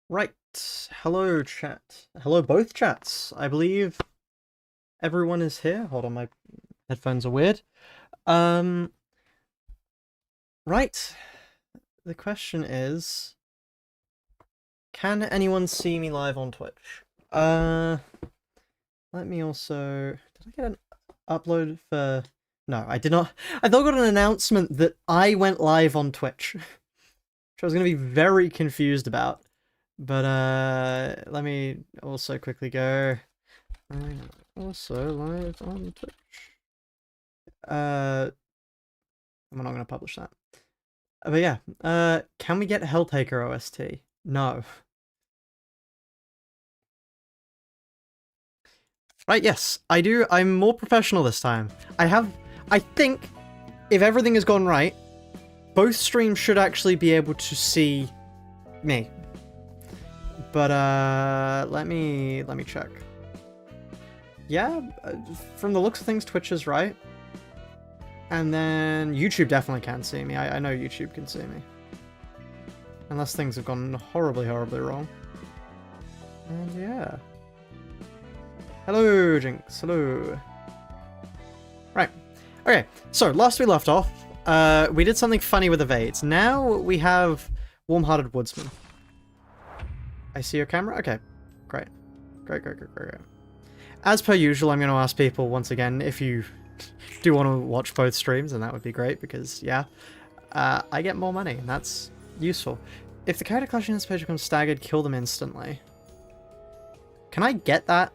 Right. Hello, chat. Hello, both chats. I believe everyone is here. Hold on, my headphones are weird. Right. The question is, can anyone see me live on Twitch? Let me also... Did I get an upload for... No, I did not. I thought I got an announcement that I went live on Twitch, which I was going to be very confused about. But let me also quickly go. I'm also live on Twitch. I'm not going to publish that. But yeah, can we get Helltaker OST? No. Right, yes, I do. I'm more professional this time. I think, if everything has gone right, both streams should actually be able to see me. But let me check. Yeah, from the looks of things, Twitch is right. And then YouTube definitely can see me. I know YouTube can see me. Unless things have gone horribly, horribly wrong. And yeah. Hello, Jinx. Hello. Right. Okay, so last we left off, we did something funny with evades. Now we have Warm-Hearted Woodsman. I see your camera? Okay. Great. Great. As per usual, I'm going to ask people once again if you do want to watch both streams, and that would be great because, yeah, I get more money, and that's useful. If the character clashing in this page becomes staggered, kill them instantly. Can I get that?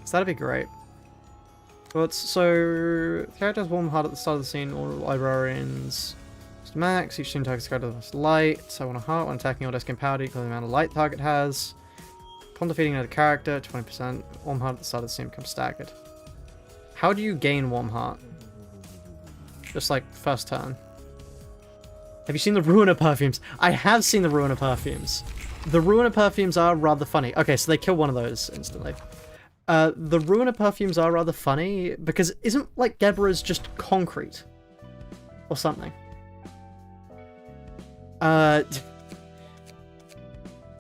So that'd be great. But so, the character has warm heart at the start of the scene, all librarians max, each team targets the most light. I want a heart when attacking or disking powder equal to the amount of light target has. Upon defeating another character, 20%. Warm heart at the start of the scene becomes staggered. How do you gain warm heart? Just like first turn. Have you seen the Ruina perfumes? I have seen the Ruina perfumes. The Ruina perfumes are rather funny. Okay, so they kill one of those instantly. The Ruina perfumes are rather funny because isn't like Gebra's just concrete or something?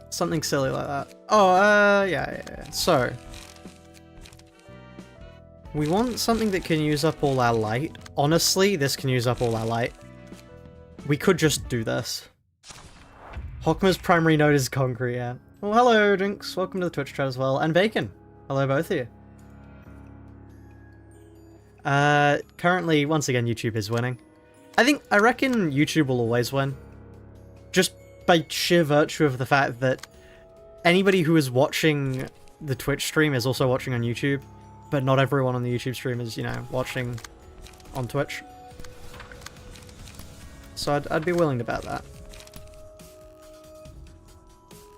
Something silly like that. Oh, yeah. So, we want something that can use up all our light. Honestly, this can use up all our light. We could just do this. Hokma's primary node is concrete, yeah. Well, hello, Jinx. Welcome to the Twitch chat as well. And Bacon. Hello, both of you. Currently, once again, YouTube is winning. I reckon YouTube will always win. Just by sheer virtue of the fact that anybody who is watching the Twitch stream is also watching on YouTube, but not everyone on the YouTube stream is, you know, watching on Twitch. So I'd be willing to bet that.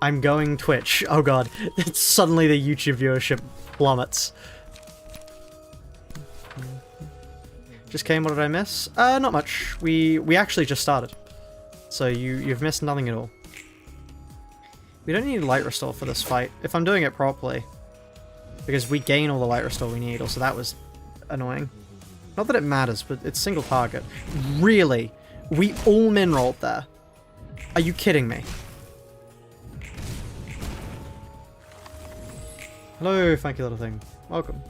I'm going Twitch. Oh god, suddenly the YouTube viewership plummets. Just came, what did I miss? Not much. We actually just started. So you've missed nothing at all. We don't need light restore for this fight, if I'm doing it properly. Because we gain all the light restore we need, also that was annoying. Not that it matters, but it's single target. Really? We all min-rolled there? Are you kidding me? Hello, funky little thing. Welcome.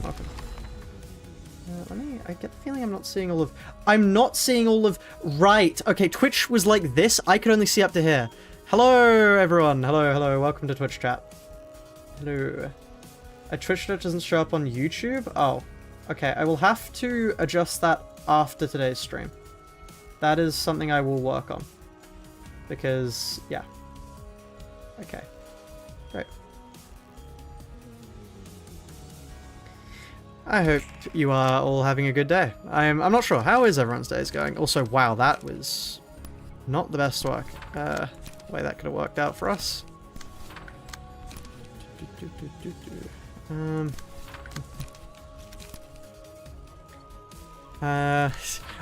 I get the feeling I'm not seeing all of... I'm not seeing all of... Right. Okay, Twitch was like this. I could only see up to here. Hello, everyone. Hello. Welcome to Twitch chat. Hello. A Twitch chat doesn't show up on YouTube? Oh. Okay, I will have to adjust that after today's stream. That is something I will work on. Because, yeah. Okay. Great. I hope you are all having a good day. I'm not sure. How is everyone's days going? Also, wow, that was not the best work. Way that could have worked out for us.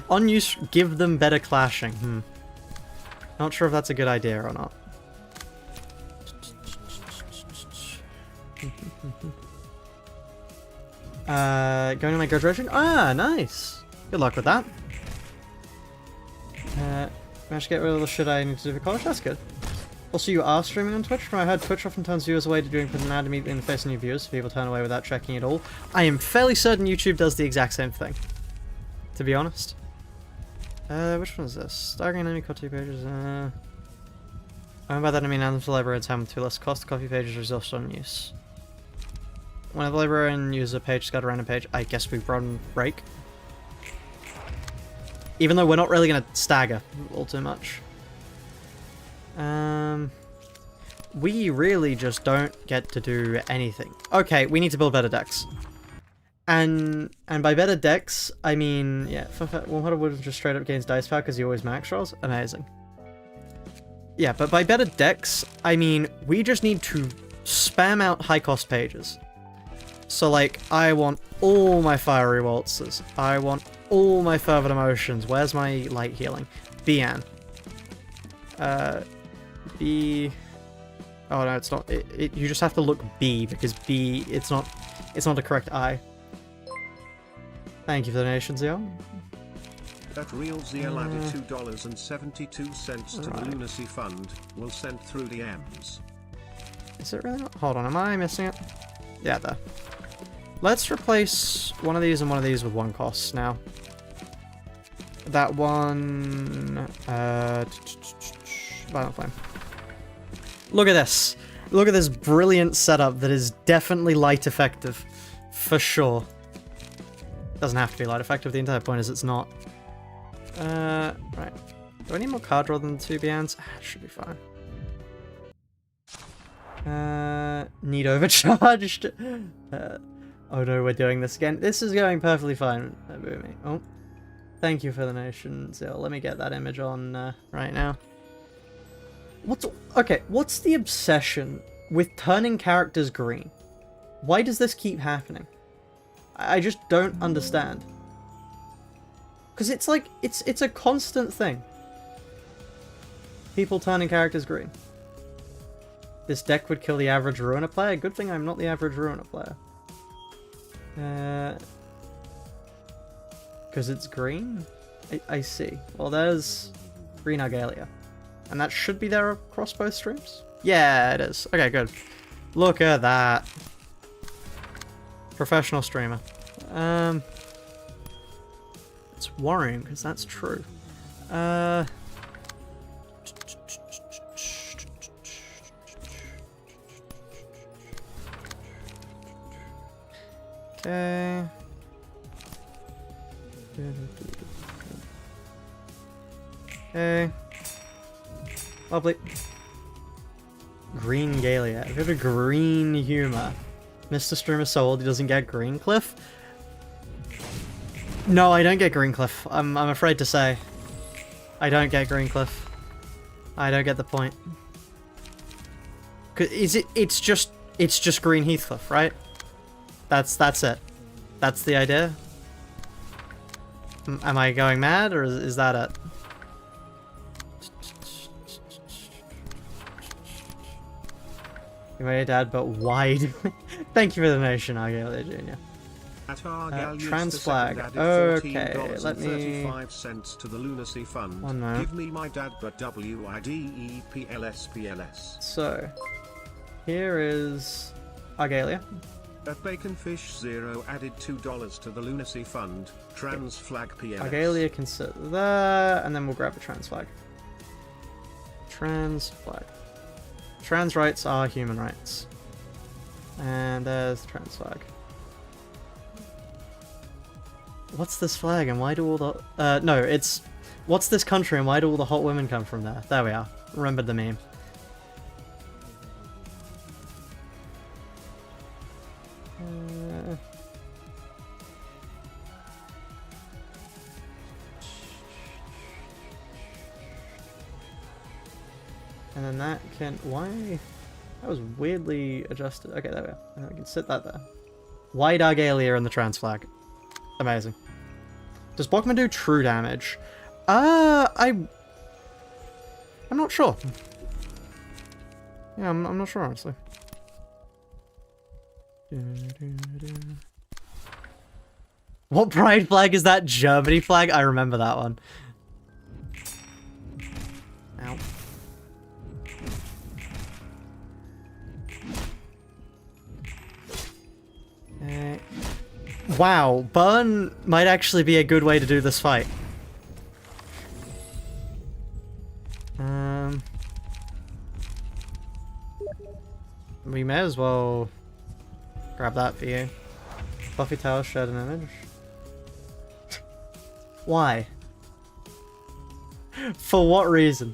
On use, give them better clashing. Not sure if that's a good idea or not. Going to my graduation? Ah, nice! Good luck with that. Managed to get rid of the shit I need to do for college? That's good. Also, you are streaming on Twitch? From what I heard, Twitch often turns viewers away to doing an ad immediately in the face of new viewers, so people turn away without checking at all. I am fairly certain YouTube does the exact same thing, to be honest. Which one is this? Staggering enemy caught 2 pages. By that I mean add them to library and time with 2 less cost. Copy pages results on use. Whenever the librarian uses a page, got a random page. I guess we run break. Even though we're not really going to stagger all too much. We really just don't get to do anything. Okay, we need to build better decks. And by better decks, I mean, yeah, Warhammer would just straight up gains dice power because he always max rolls. Amazing. Yeah, but by better decks, I mean, we just need to spam out high cost pages. So like, I want all my fiery waltzes. I want all my fervent emotions. Where's my light healing? Bian. B. Oh no, it's not. You just have to look B because B. It's not the correct I. Thank you for the donation, Zio. That real Zeal added $2.72 to the Lunacy Fund. Will send through the M's. Is it really not? Hold on, am I missing it? Yeah, there. Let's replace one of these and one of these with 1 cost now. That one. Violent Flame. Look at this. Look at this brilliant setup that is definitely light effective. For sure. Doesn't have to be light effective, the entire point is it's not. Right. Do I need more card draw than 2 Bians? It should be fine. Need overcharged. Oh no, we're doing this again. This is going perfectly fine. Boomy. Oh. Thank you for the donation, Zil. Let me get that image on right now. What's the obsession with turning characters green? Why does this keep happening? I just don't understand. Because it's like, it's a constant thing. People turning characters green. This deck would kill the average Ruina player? Good thing I'm not the average Ruina player. Because it's green? I see. Well, there's green Argalia. And that should be there across both streams? Yeah, it is. Okay, good. Look at that. Professional streamer. It's worrying, because that's true. Okay. Okay. Lovely. Green Galia. I've got a green humor. Mr. Streamer so old he doesn't get Green Cliff? No, I don't get Green Cliff. I'm afraid to say. I don't get Green Cliff. I don't get the point. It's just Green Heathcliff, right? That's it. That's the idea. Am I going mad, or is that it? You're my dad, but why do Thank you for the donation, Argalia Jr. Trans flag. Okay, let me... to the Lunacy Fund. 1 moment. Give me my dad, but WIDEPLSPLS. So, here is Argalia. At Baconfish 0 added $2 to the Lunacy Fund. Trans flag PLS. Argalia can sit there, and then we'll grab a trans flag. Trans flag. Trans rights are human rights. And there's the trans flag. What's this flag and why do all the... no, it's... What's this country and why do all the hot women come from there? There we are. Remembered the meme. And then that can... Why? That was weirdly adjusted. Okay, there we are. And then we can sit that there. White Argalia in the trans flag. Amazing. Does Bokman do true damage? I'm not sure. Yeah, I'm not sure, honestly. What pride flag is that? Germany flag? I remember that one. Ow. Wow, burn might actually be a good way to do this fight. We may as well grab that for you. Fluffy tail, shared an image. Why? For what reason?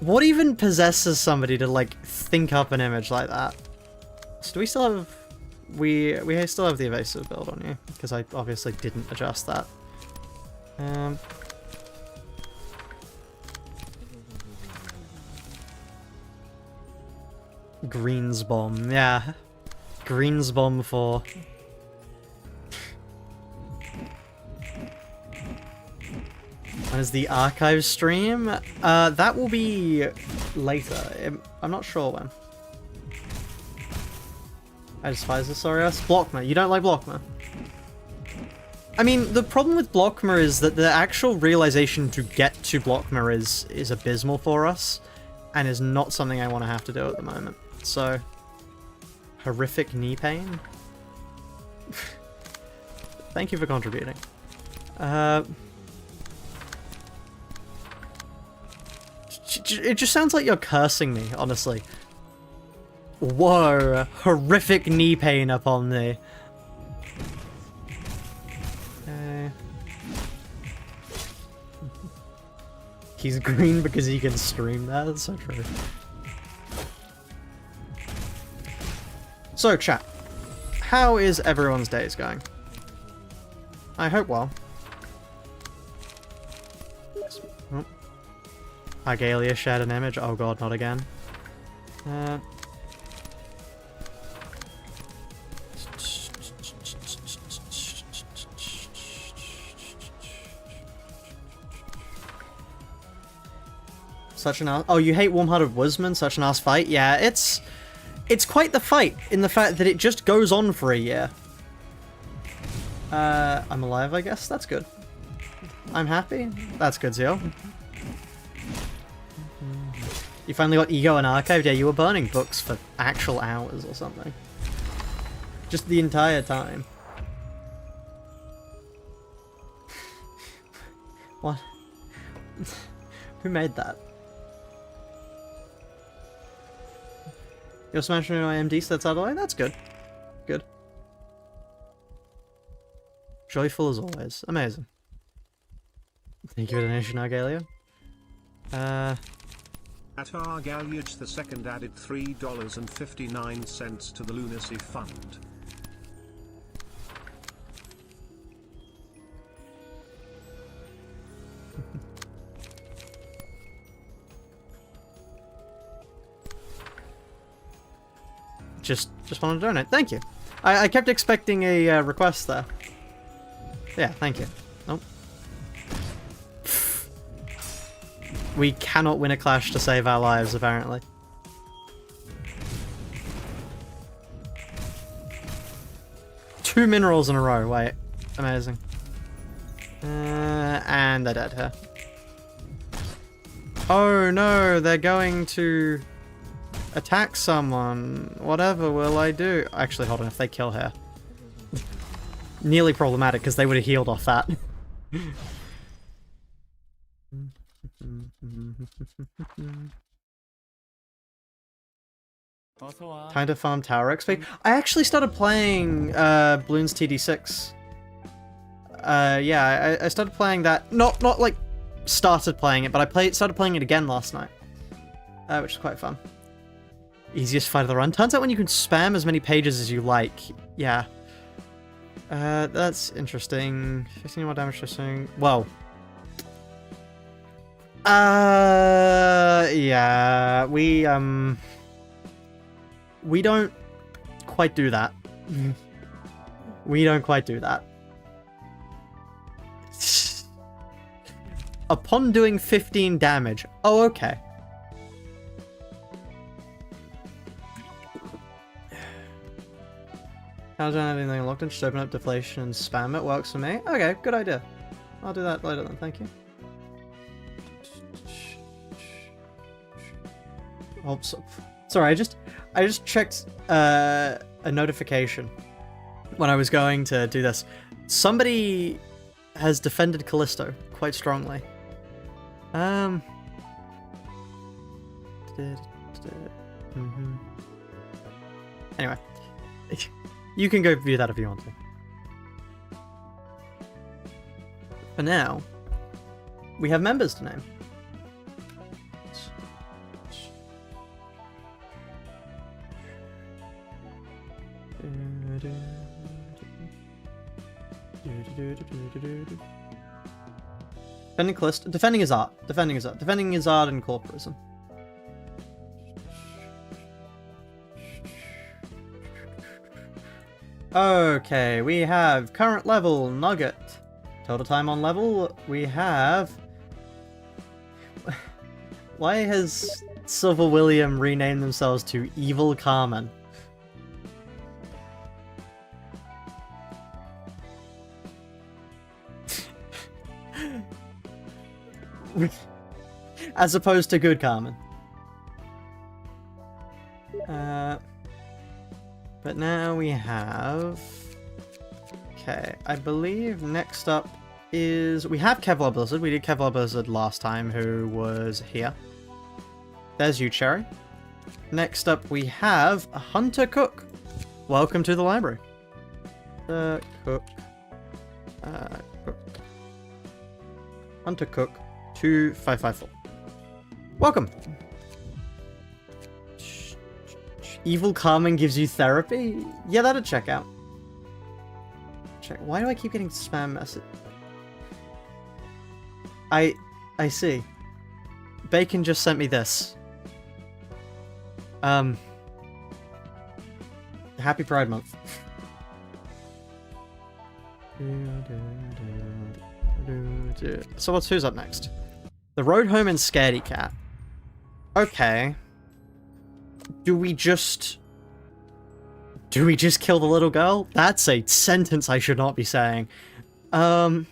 What even possesses somebody to, like, think up an image like that? So do we still have... We still have the evasive build on you, because I obviously didn't adjust that. Greens bomb, yeah. Greens bomb 4. When is the archive stream? That will be later. I'm not sure when. I despise this, sorry us. Blockmer. You don't like Blockmer? I mean, the problem with Blockmer is that the actual realization to get to Blockmer is abysmal for us, and is not something I want to have to do at the moment. So, horrific knee pain? Thank you for contributing. It just sounds like you're cursing me, honestly. Whoa, horrific knee pain upon me. He's green because he can stream that, that's so true. So, chat, how is everyone's days going? I hope well. Oh. Argalia shared an image. Oh god, not again. Such an ass. Oh, you hate Warm-Hearted Woodsman? Such an ass fight? Yeah, it's quite the fight in the fact that it just goes on for a year. I'm alive, I guess. That's good. I'm happy. That's good, Zio. You finally got Ego and Archived? Yeah, you were burning books for actual hours or something. Just the entire time. What? Who made that? You're smashing your AMD sets out of the way? That's good. Good. Joyful as always. Amazing. Thank you for the donation, Argalia. At Argaluge the second added $3.59 to the Lunacy Fund. Just wanted to donate. Thank you. I kept expecting a request there. Yeah, thank you. Nope. We cannot win a clash to save our lives, apparently. Two minerals in a row. Wait. Amazing. And they're dead here. Oh no, they're going to attack someone. Whatever will I do? Actually, hold on. If they kill her. Nearly problematic, because they would have healed off that. Time to farm tower XP. I actually started playing Bloons TD6. Yeah, I started playing that. Not like started playing it, but I started playing it again last night, which is quite fun. Easiest fight of the run. Turns out when you can spam as many pages as you like, yeah. That's interesting. 15 more damage to swing. Well. Yeah. We don't quite do that. We don't quite do that. Upon doing 15 damage. Oh, okay. How do I have anything locked in? Just open up deflation and spam it. Works for me. Okay, good idea. I'll do that later then, thank you. Oops. Sorry, I just checked a notification when I was going to do this. Somebody has defended Callisto quite strongly. Anyway, you can go view that if you want to. For now, we have members to name. Defending his art. Defending his art and corporism. Okay, we have current level, Nugget. Total time on level, we have... Why has Silver William renamed themselves to Evil Carmen? As opposed to Good Carmen. But now we have... Okay, I believe next up is... We have Kevlar Blizzard. We did Kevlar Blizzard last time, who was here. There's you, Cherry. Next up we have Hunter Cook. Welcome to the library. Cook. Hunter Cook 2554. Welcome. Evil Carmen gives you therapy? Yeah, that'd check out. Check. Why do I keep getting spam message? I see. Bacon just sent me this. Happy Pride Month. So who's up next? The Road Home and Scaredy Cat. Okay. Do we just kill the little girl? That's a sentence I should not be saying. After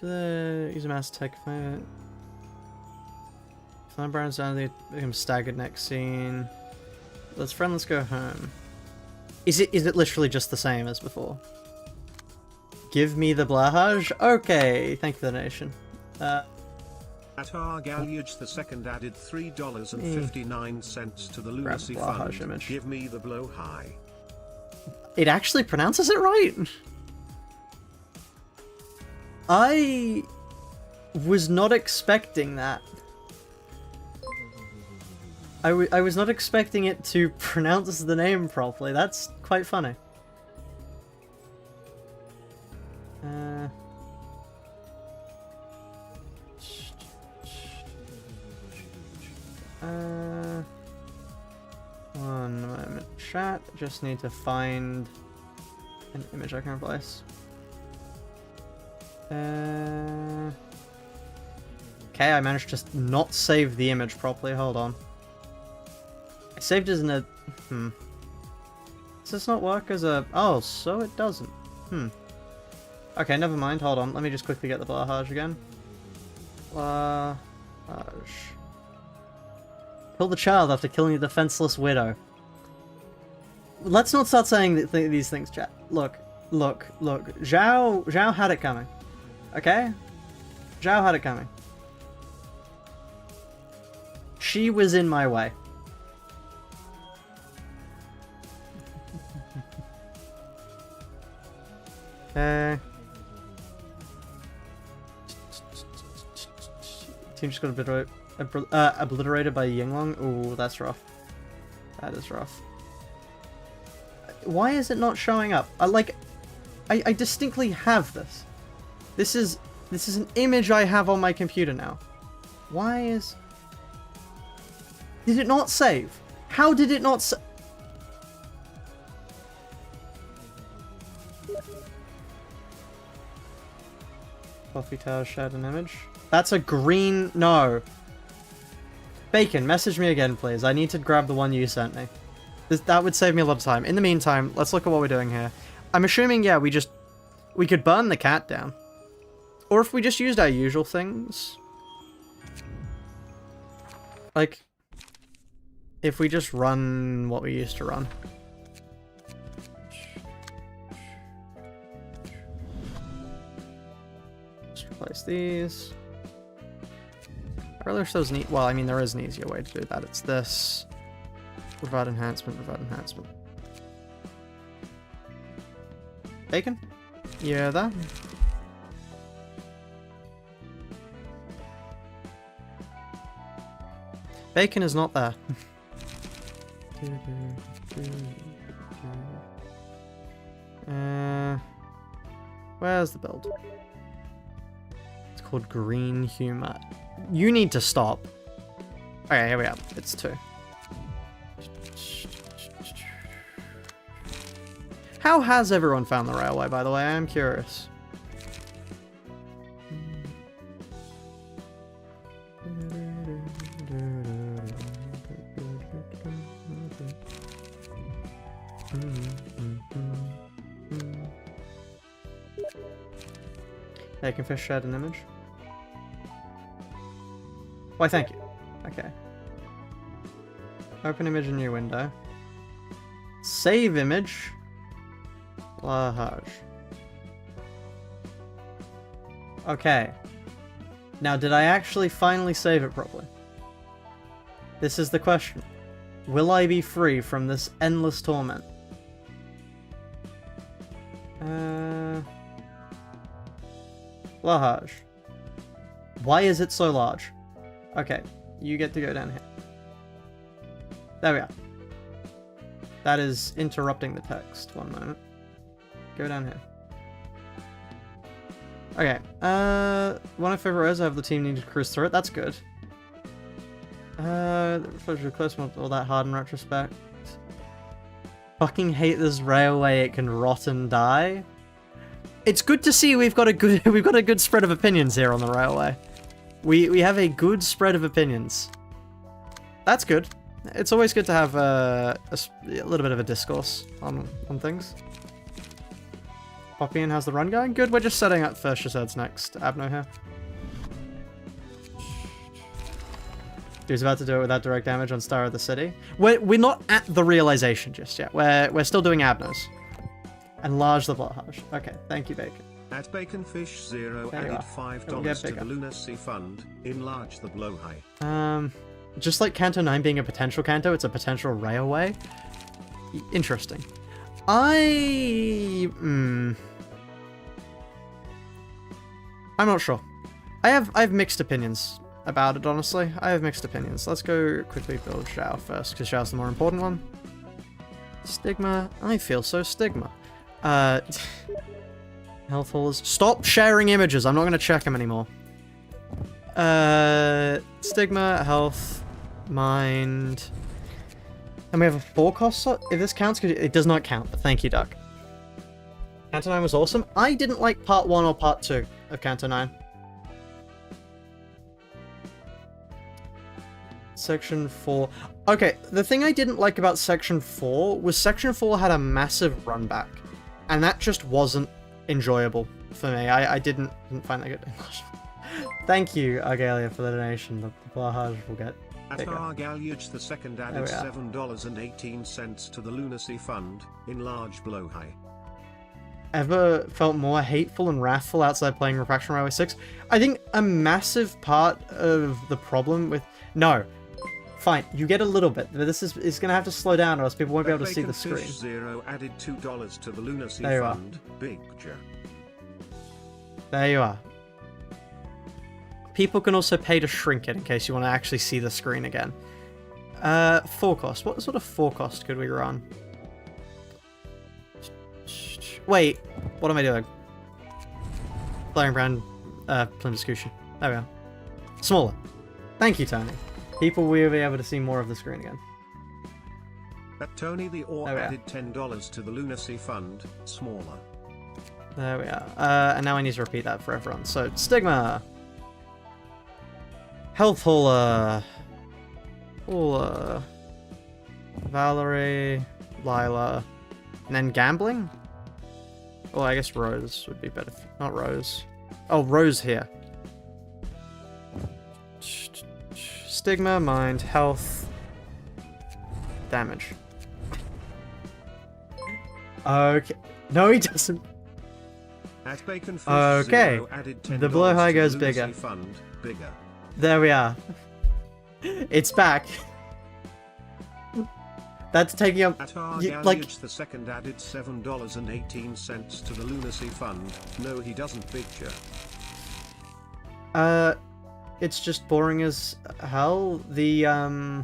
the user mass tech fire, Flan Brown's down, they become staggered next scene. Let's go home. Is it literally just the same as before? Give me the blahage? Okay, thank you for the donation. Atar Galyage the second added $3.59 to the lunacy fund. Image. Give me the blow high. It actually pronounces it right? I was not expecting that. I was not expecting it to pronounce the name properly. That's quite funny. One moment, chat. Just need to find an image I can replace. Okay, I managed to not save the image properly. Hold on. I saved it in a... Does this not work as a... Oh, so it doesn't. Okay, never mind. Hold on. Let me just quickly get the blahage again. Blahage. Kill the child after killing the defenseless widow. Let's not start saying these things, chat. Look. Zhao had it coming. Okay? Zhao had it coming. She was in my way. Okay. Team just got obliterated by Yinglong. Ooh, that's rough. That is rough. Why is it not showing up? I distinctly have this. This is an image I have on my computer now. Why is... Did it not save? How did it not save? Coffee Tower shared an image. That's a green... No. Bacon, message me again, please. I need to grab the one you sent me. That would save me a lot of time. In the meantime, let's look at what we're doing here. I'm assuming, yeah, we could burn the cat down. Or if we just used our usual things. Like, if we just run what we used to run. Just replace these. I really wish there was an well, I mean, there is an easier way to do that. It's this. Provide enhancement, provide enhancement. Bacon? Yeah, that. Bacon is not there. Where's the build? It's called Green Humor. You need to stop. Okay, here we are. It's 2. How has everyone found the railway, by the way? I am curious. Bacon fish shared an image. Why, thank you. Okay. Open image in new window. Save image. Lahaj. Okay. Now, did I actually finally save it properly? This is the question. Will I be free from this endless torment? Lahaj. Why is it so large? Okay, you get to go down here. There we are. That is interrupting the text. One moment. Go down here. Okay, one of my favorite rows, I have the team need to cruise through it. That's good. The close not all that hard in retrospect. Fucking hate this railway, it can rot and die. It's good to see we've got a good spread of opinions here on the railway. We have a good spread of opinions. That's good. It's always good to have a little bit of a discourse on things. Poppy in, how's the run going? Good, we're just setting up for Chesed's next Abno here. He's about to do it without direct damage on Star of the City. We're not at the realization just yet. We're still doing Abnos. Enlarge the blowhaj. Okay, thank you, Bacon. At Baconfish 0 added $5 to the Lunacy Fund. Enlarge the blowhigh. Just like Canto 9 being a potential Canto, it's a potential railway. Interesting. I'm not sure. I have mixed opinions about it, honestly. I have mixed opinions. Let's go quickly build Zhao first, because Zhao's the more important one. Stigma. I feel so stigma. Health haulers. Stop sharing images. I'm not going to check them anymore. Stigma, health, mind. And we have a 4 cost slot. If this counts, because it does not count, but thank you, Duck. Canto 9 was awesome. I didn't like part 1 or part 2 of Canto 9. Section 4. Okay, the thing I didn't like about Section 4 was Section 4 had a massive run back. And that just wasn't enjoyable for me. I didn't find that good. Thank you, Argalia, for the donation. The blowhaj will get bigger. Argalia the second added $7.18 to the Lunacy Fund. Enlarge blowhigh. Ever felt more hateful and wrathful outside playing Refraction Railway 6? I think a massive part of the problem with... No. Fine, you get a little bit, but this is going to have to slow down or else people won't be able to see the screen. Zero added $2 to the Lunacy Fund. Big J. There you are. People can also pay to shrink it in case you want to actually see the screen again. 4 cost. What sort of 4 cost could we run? Wait, what am I doing? Flaring brand, Plymouth Discussion. There we are. Smaller. Thank you, Tony. People will be able to see more of the screen again. At Tony the Orr added $10 to the Lunacy Fund. Smaller. There we are. And now I need to repeat that for everyone. So, Stigma. Health Hauler. Valerie. Lila. And then Gambling? Oh, I guess Rose would be better. Not Rose. Oh, Rose here. Stigma, mind, health, damage. Okay. No, he doesn't. At Bacon Okay. added The blowhigh goes bigger. Fund, bigger. There we are. It's back. That's taking up At our like the second added $7.18 to the lunacy fund. No, he doesn't picture. it's just boring as hell. I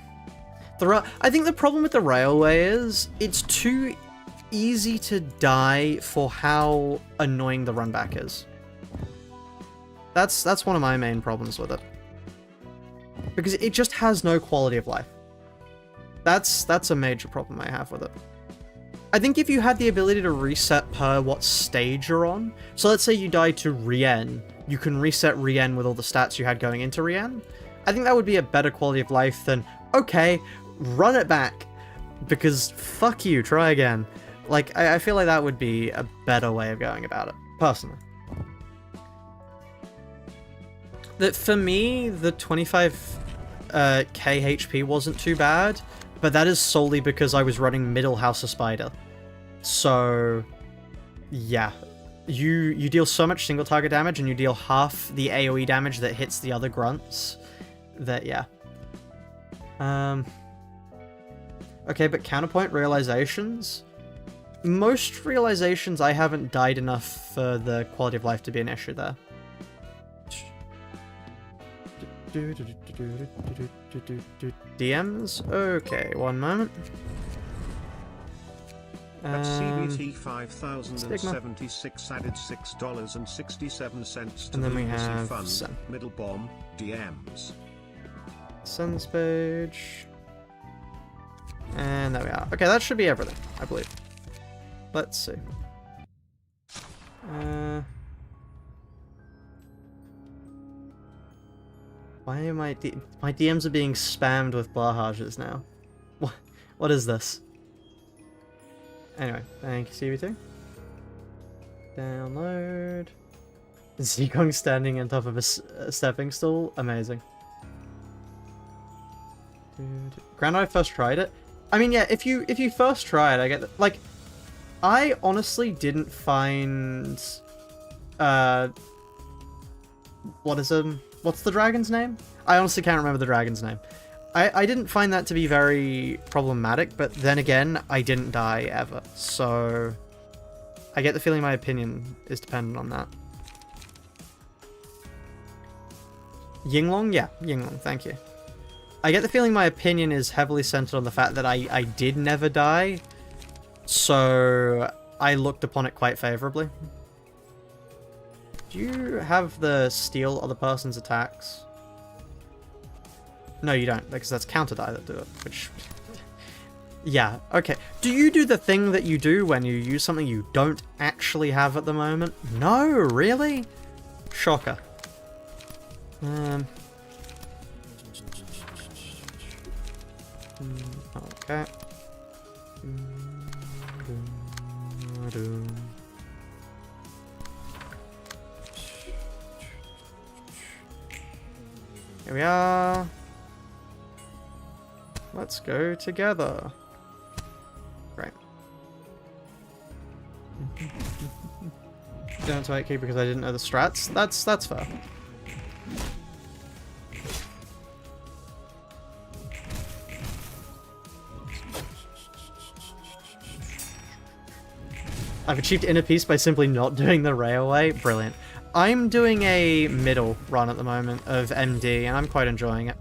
think the problem with the railway is it's too easy to die for how annoying the run back is. That's one of my main problems with it. Because it just has no quality of life. That's a major problem I have with it. I think if you had the ability to reset per what stage you're on, so let's say you die to Rien, you can reset Rien with all the stats you had going into Rien, I think that would be a better quality of life than, okay, run it back, because fuck you, try again. Like, I feel like that would be a better way of going about it, personally. That for me, the 25k HP wasn't too bad, but that is solely because I was running middle House of Spider. So, yeah. You deal so much single target damage, and you deal half the AoE damage that hits the other grunts, that, yeah. Okay, but counterpoint realizations? Most realizations, I haven't died enough for the quality of life to be an issue there. DMs? Okay, one moment. At CBT 5076 added $6.67 to and then the we Lunacy have Fund. Sen. Middle bomb, DMs. Sen's page. And there we are. Okay, that should be everything, I believe. Let's see. Why am my DMs are being spammed with barrages now? What is this? Anyway, thank you, CB2. Download. Zikong standing on top of a stepping stool, amazing. Grand, I first tried it. I mean, yeah, if you first try it, I get that. Like, I honestly didn't find what's the dragon's name? I honestly can't remember the dragon's name. I didn't find that to be very problematic, but then again, I didn't die ever, so I get the feeling my opinion is dependent on that. Yinglong? Yeah, Yinglong, thank you. I get the feeling my opinion is heavily centered on the fact that I did never die, so I looked upon it quite favorably. Do you have the steal other person's attacks? No, you don't, because that's counter die that do it, which... Yeah, okay. Do you do the thing that you do when you use something you don't actually have at the moment? No, really? Shocker. Okay. Here we are. Let's go together. Right. Down to 8k because I didn't know the strats. That's fair. I've achieved inner peace by simply not doing the railway. Brilliant. I'm doing a middle run at the moment of MD, and I'm quite enjoying it.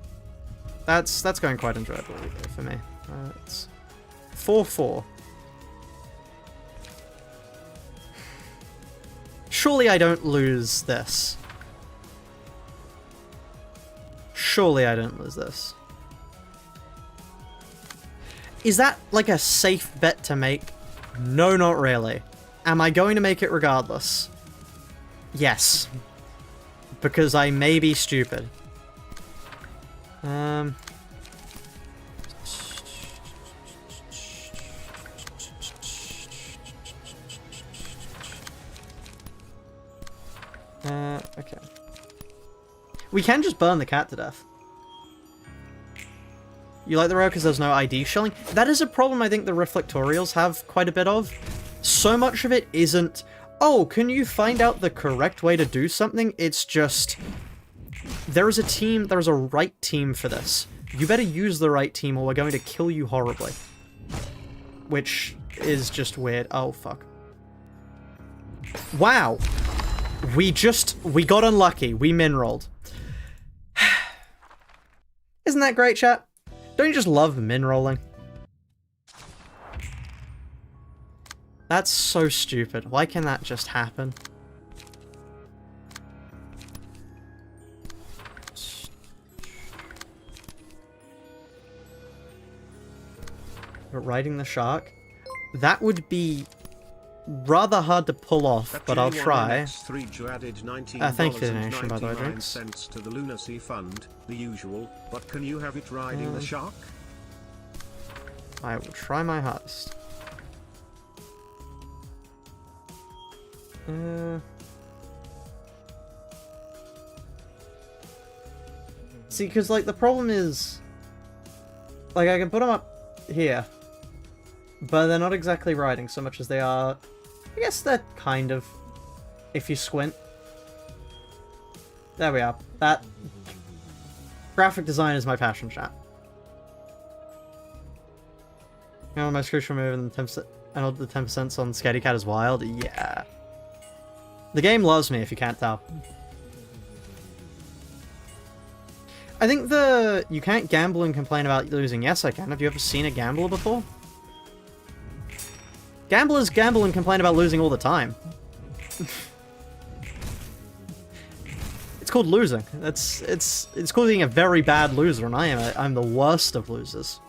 That's going quite enjoyable for me. It's 4-4. Surely I don't lose this. Surely I don't lose this. Is that like a safe bet to make? No, not really. Am I going to make it regardless? Yes. Because I may be stupid. Okay. We can just burn the cat to death. You like the row because there's no ID shilling? That is a problem I think the Reflectorials have quite a bit of. So much of it isn't, oh, can you find out the correct way to do something? It's just, there is a right team for this. You better use the right team or we're going to kill you horribly. Which is just weird. Oh, fuck. Wow. We got unlucky. We min-rolled. Isn't that great, chat? Don't you just love min-rolling? That's so stupid. Why can that just happen? But riding the shark? That would be rather hard to pull off, but I'll try. Thank you for the donation, by the way, Drinks. To the Lunacy Fund, the usual, but can you have it riding the shark? I will try my hardest. See, because, like, the problem is, like, I can put them up here, but they're not exactly riding so much as they are. I guess they're kind of, if you squint. There we are. That graphic design is my passion, chat. You know, most crucial move and the 10%, and all the 10% on Scaredy Cat is wild. Yeah. The game loves me, if you can't tell. I think you can't gamble and complain about losing. Yes, I can. Have you ever seen a gambler before? Gamblers gamble and complain about losing all the time. It's called losing. It's called being a very bad loser, and I'm the worst of losers.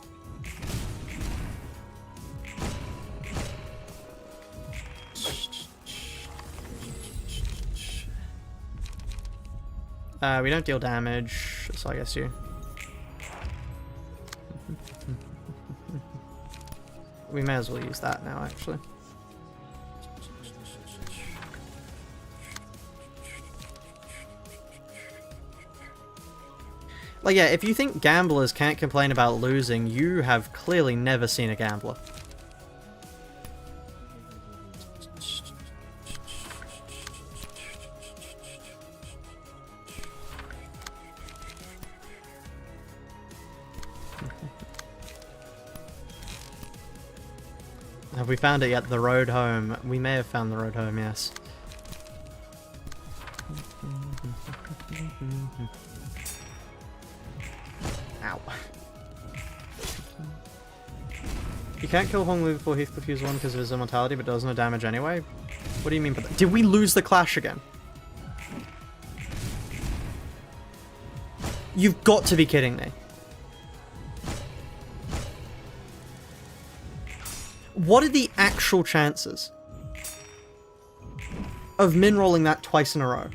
We don't deal damage, so I guess you. We may as well use that now, actually. Like, yeah, if you think gamblers can't complain about losing, you have clearly never seen a gambler. Have we found it yet? The road home. We may have found the road home, yes. Ow. You can't kill Hong Lu before Heathcliff uses one because of his immortality, but does no damage anyway? What do you mean by that? Did we lose the clash again? You've got to be kidding me. What are the actual chances of min-rolling that twice in a row?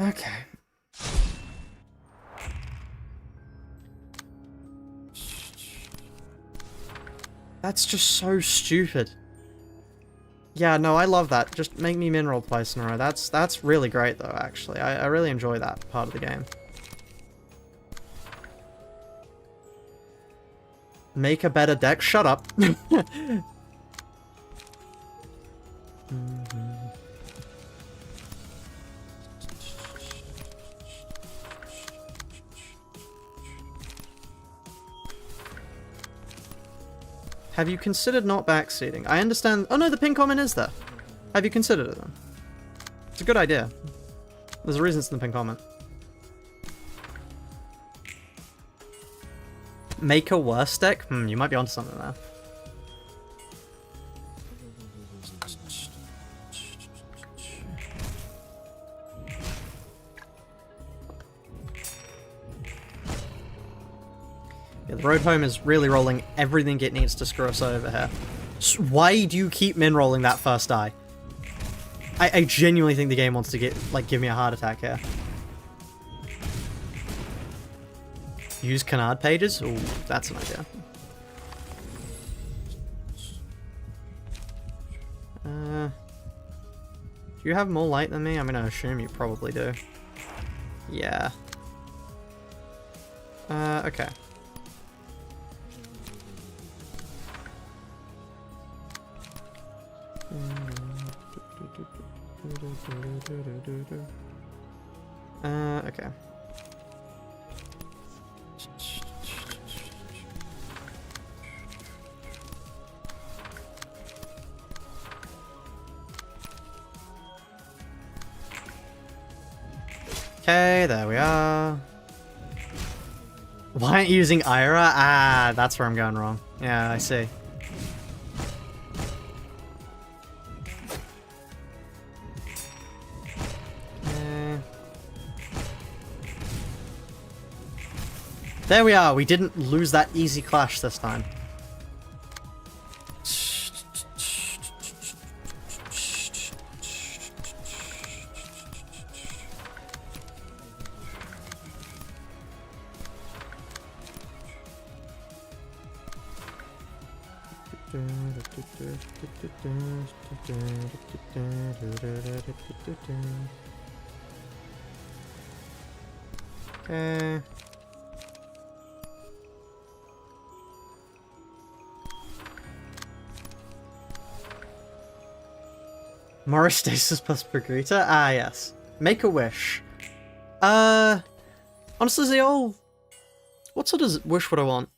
Okay. That's just so stupid. Yeah, no, I love that. Just make me min-roll twice in a row. That's really great, though, actually. I really enjoy that part of the game. Make a better deck? Shut up. Have you considered not backseating? I understand. Oh no, the pin comment is there. Have you considered it then? It's a good idea. There's a reason it's in the pin comment. Make a worse deck? You might be onto something there. Yeah, the road home is really rolling everything it needs to screw us over here. So why do you keep min-rolling that first die? I genuinely think the game wants to give me a heart attack here. Use canard pages? Ooh, that's an idea. Do you have more light than me? I'm gonna assume you probably do. Yeah. Okay. Okay. Okay, there we are. Why aren't you using Ira? Ah, that's where I'm going wrong. Yeah, I see. There we are, we didn't lose that easy clash this time. Okay. Morris stasis plus Pergrita? Ah, yes. Make a wish. Honestly, Zeol, what sort of wish would I want?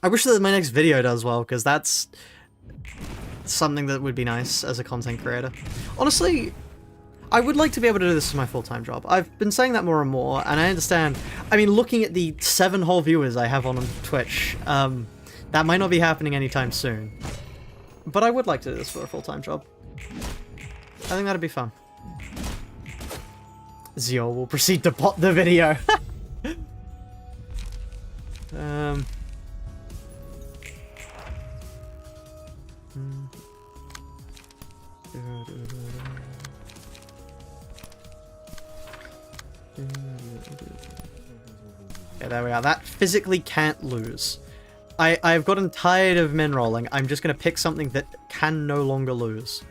I wish that my next video does well, because that's something that would be nice as a content creator. Honestly, I would like to be able to do this as my full-time job. I've been saying that more and more, and I understand. I mean, looking at the 7 whole viewers I have on Twitch, that might not be happening anytime soon. But I would like to do this for a full-time job. I think that'd be fun. Zio will proceed to bot the video. Okay, there we are. That physically can't lose. I've gotten tired of min rolling. I'm just going to pick something that can no longer lose.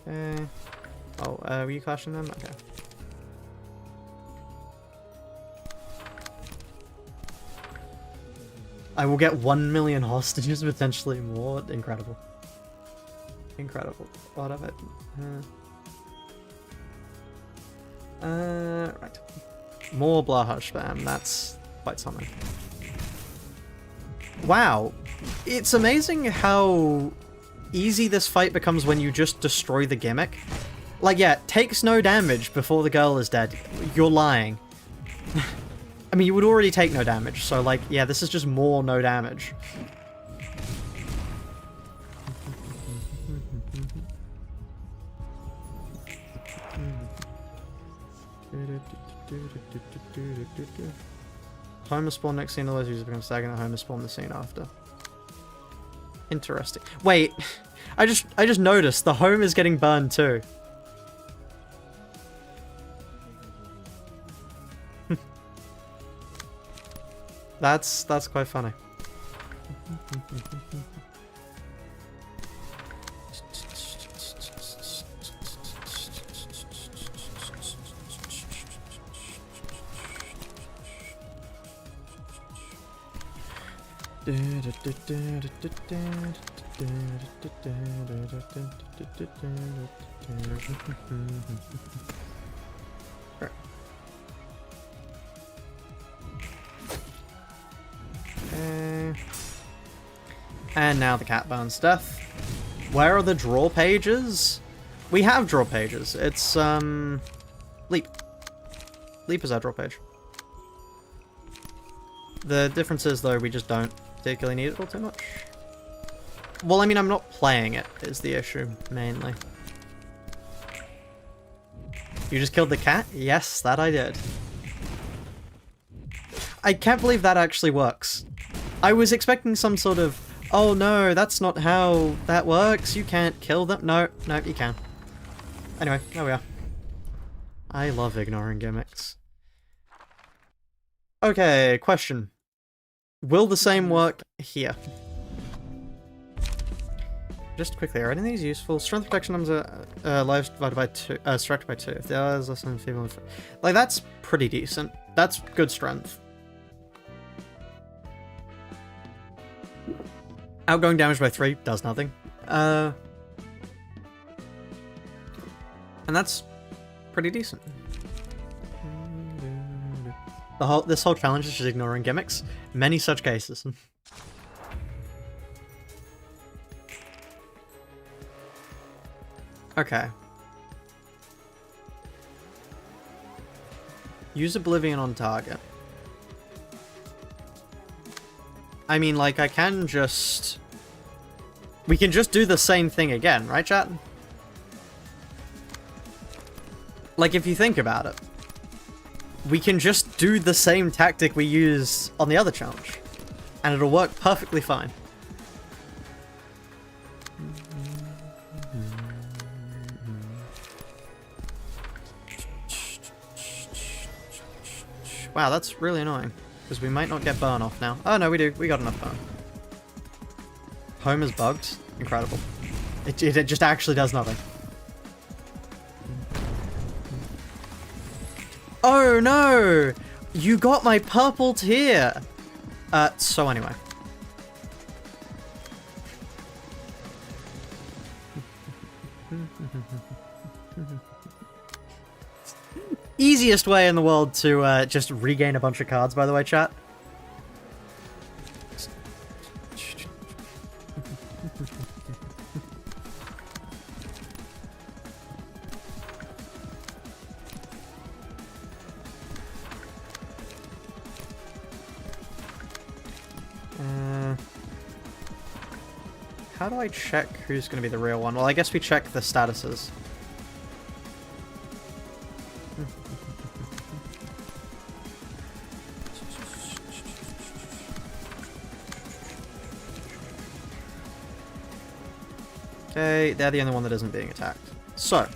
Okay. Oh, were you clashing them? Okay. I will get 1 million hostages, potentially more. Incredible. Incredible. What of it? Right. More Blahosh spam. That's quite something. Wow. It's amazing how easy this fight becomes when you just destroy the gimmick. Like, yeah, it takes no damage before the girl is dead. You're lying. I mean, you would already take no damage, so, like, yeah, this is just more no damage. Homer spawn next scene, otherwise users become stagnant, and Homer spawn the scene after. Interesting. Wait, I just noticed the home is getting burned too. That's quite funny. And now the cat burns death. Where are the draw pages? We have draw pages. It's, Leap. Leap is our draw page. The difference is, though, we just don't particularly need it all too much. Well, I mean, I'm not playing it, is the issue, mainly. You just killed the cat? Yes, that I did. I can't believe that actually works. I was expecting some sort of, oh no, that's not how that works, you can't kill them. No, no, you can. Anyway, there we are. I love ignoring gimmicks. Okay, question. Will the same work here? Just quickly, are any of these useful? Strength protection numbers are lives divided by 2, subtracted by 2. If the other is less than feeble, like that's pretty decent. That's good strength. Outgoing damage by 3 does nothing. And that's pretty decent. This whole challenge is just ignoring gimmicks. Many such cases. Okay. Use Oblivion on target. I mean, like, I can just... We can just do the same thing again, right, chat? Like, if you think about it. We can just do the same tactic we use on the other challenge. And it'll work perfectly fine. Wow, that's really annoying. Because we might not get burn off now. Oh no, we do. We got enough burn. Home is bugged. Incredible. It just actually does nothing. Oh no! You got my purple tier! So anyway. Easiest way in the world to just regain a bunch of cards, by the way, chat. How do I check who's going to be the real one? Well, I guess we check the statuses. Okay, they're the only one that isn't being attacked. So.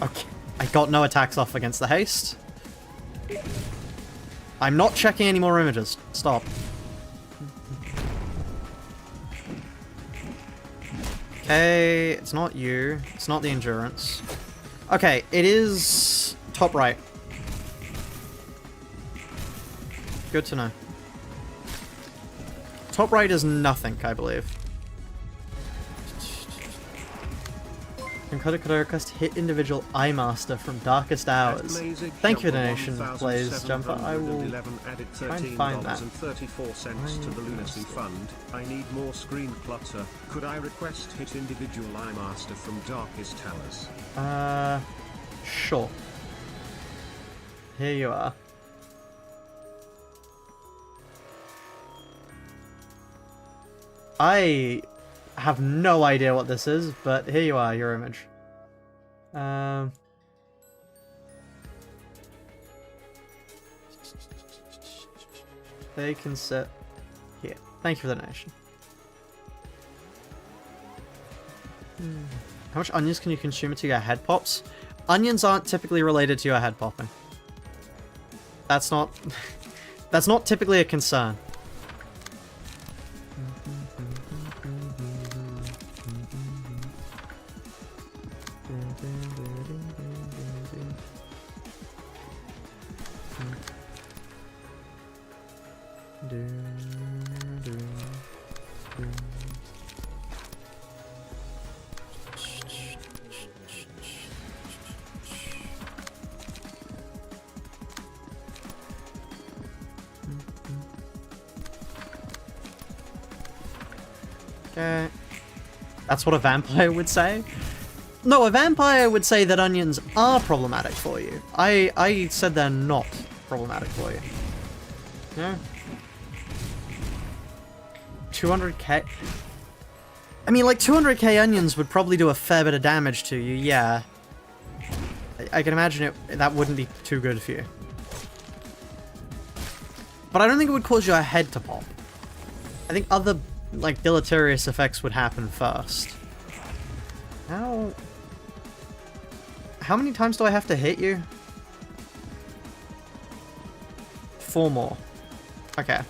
Okay, I got no attacks off against the haste. I'm not checking any more images. Stop. Okay, it's not you. It's not the endurance. Okay, it is top right. Good to know. Top right is nothing, I believe. Encoded request hit individual eye master from darkest hours. Thank you for the donation, Blaze Jumper. I will try and find that. $34 to the lunacy fund. I need more screen clutter. Could I request hit individual eye master from darkest hours? Sure. Here you are. I have no idea what this is, but here you are, your image. They can sit here. Thank you for the donation. How much onions can you consume until your head pops? Onions aren't typically related to your head popping. That's not... that's not typically a concern. Okay. That's what a vampire would say? No, a vampire would say that onions are problematic for you. I said they're not problematic for you. No? 200k? I mean, like, 200k onions would probably do a fair bit of damage to you, yeah. I can imagine that wouldn't be too good for you. But I don't think it would cause your head to pop. I think other, like, deleterious effects would happen first. How many times do I have to hit you? 4 more. Okay.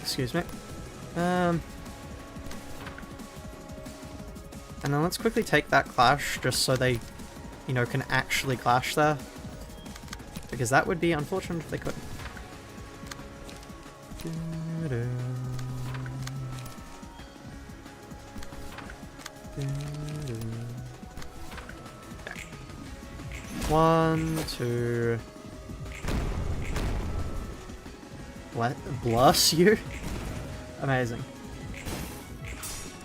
Excuse me. And then let's quickly take that clash just so they, you know, can actually clash there. Because that would be unfortunate if they couldn't. One, two. What? Bless you? Amazing.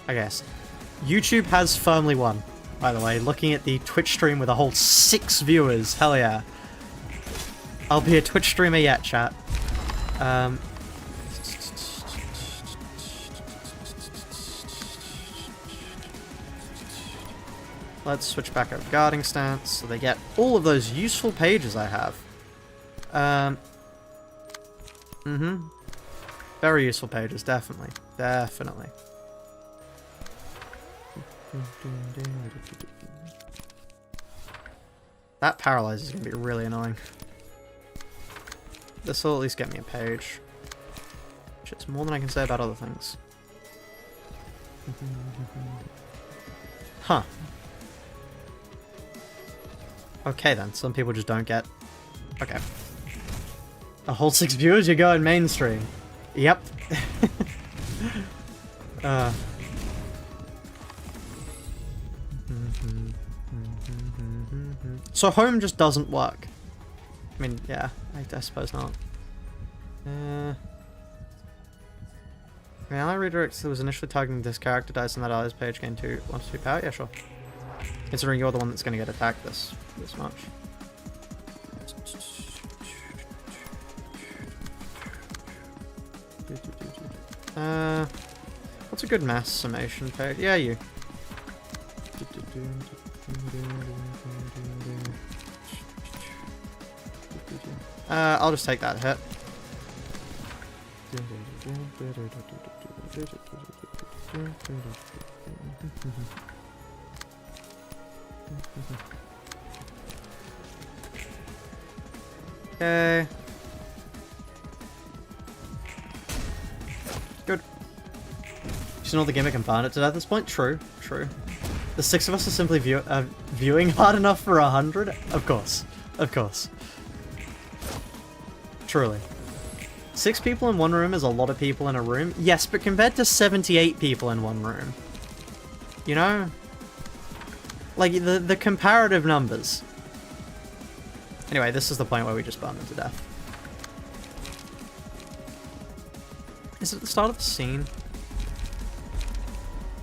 I guess. YouTube has firmly won, by the way. Looking at the Twitch stream with a whole 6 viewers. Hell yeah. I'll be a Twitch streamer yet, chat. Let's switch back over guarding stance so they get all of those useful pages I have. Very useful pages, definitely. Definitely. That paralyze is going to be really annoying. This will at least get me a page. Which is more than I can say about other things. Huh. Okay then, some people just don't get... Okay. A whole 6 viewers, you're going mainstream. Yep. So home just doesn't work. I mean, yeah, I suppose not. Ally redirects that was initially targeting this character dice and that allies page gain 1 to 2 power? Yeah, sure. Considering you're the one that's going to get attacked this much. What's a good mass summation page? Yeah, you. I'll just take that hit. Okay. Good. You know the gimmick and burn it to death at this point? True, true. The 6 of us are simply viewing hard enough for 100? Of course. Of course. Truly. 6 people in one room is a lot of people in a room. Yes, but compared to 78 people in one room. You know? Like, the comparative numbers. Anyway, this is the point where we just burn them to death. Is it the start of the scene?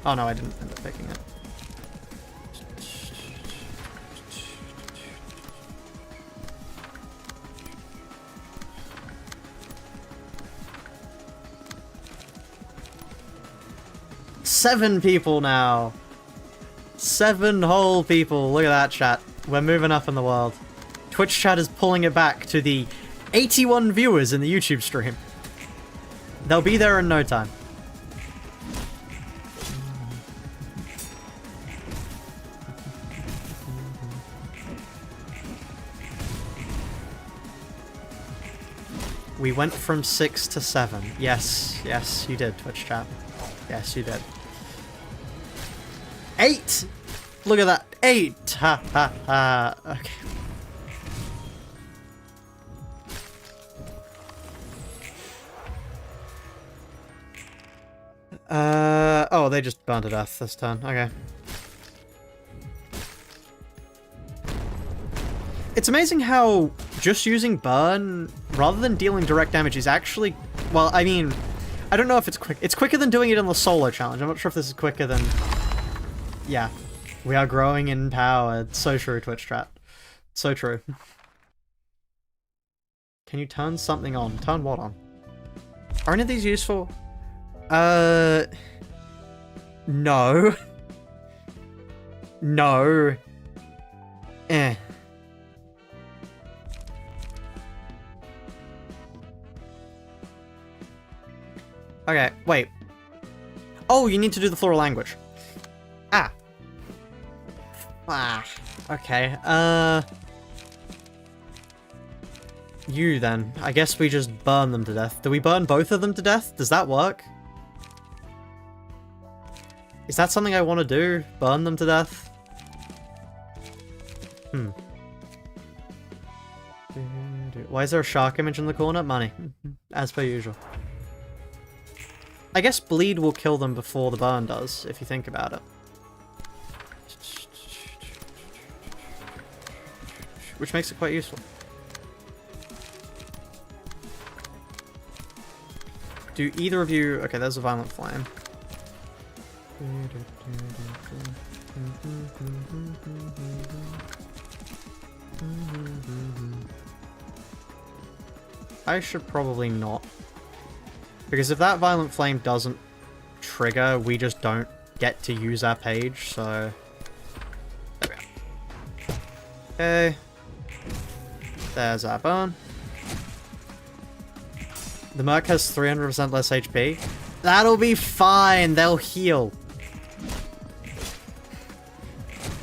Oh no, I didn't end up picking it. Seven people now! 7 whole people. Look at that, chat. We're moving up in the world. Twitch chat is pulling it back to the 81 viewers in the YouTube stream. They'll be there in no time. We went from 6 to 7. Yes, yes, you did, Twitch chat. Yes, you did. 8! Look at that. 8! Ha ha ha. Okay. Oh, they just burned to death this turn. Okay. It's amazing how just using burn, rather than dealing direct damage, is actually... Well, I mean, I don't know if it's quick. It's quicker than doing it in the solo challenge. I'm not sure if this is quicker than... Yeah. We are growing in power. It's so true, Twitch chat. So true. Can you turn something on? Turn what on? Are any of these useful? No. No. Eh. Okay, wait. Oh, you need to do the floral language. Ah. Ah. Okay. You then. I guess we just burn them to death. Do we burn both of them to death? Does that work? Is that something I want to do? Burn them to death? Why is there a shark image in the corner? Money. As per usual. I guess bleed will kill them before the burn does, if you think about it. Which makes it quite useful. Do either of you... Okay, there's a violent flame. I should probably not. Because if that violent flame doesn't trigger, we just don't get to use our page, so... There we go. Okay. There's our burn. The Merc has 300% less HP. That'll be fine, they'll heal.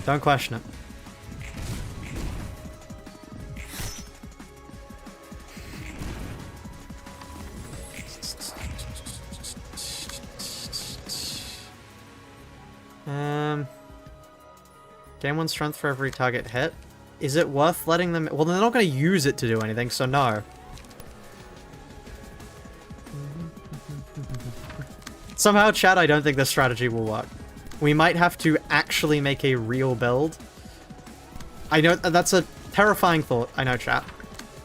Don't question it. Gain 1 strength for every target hit. Is it worth letting them... Well, they're not going to use it to do anything, so no. Somehow, chat, I don't think this strategy will work. We might have to actually make a real build. I know that's a terrifying thought, I know, chat.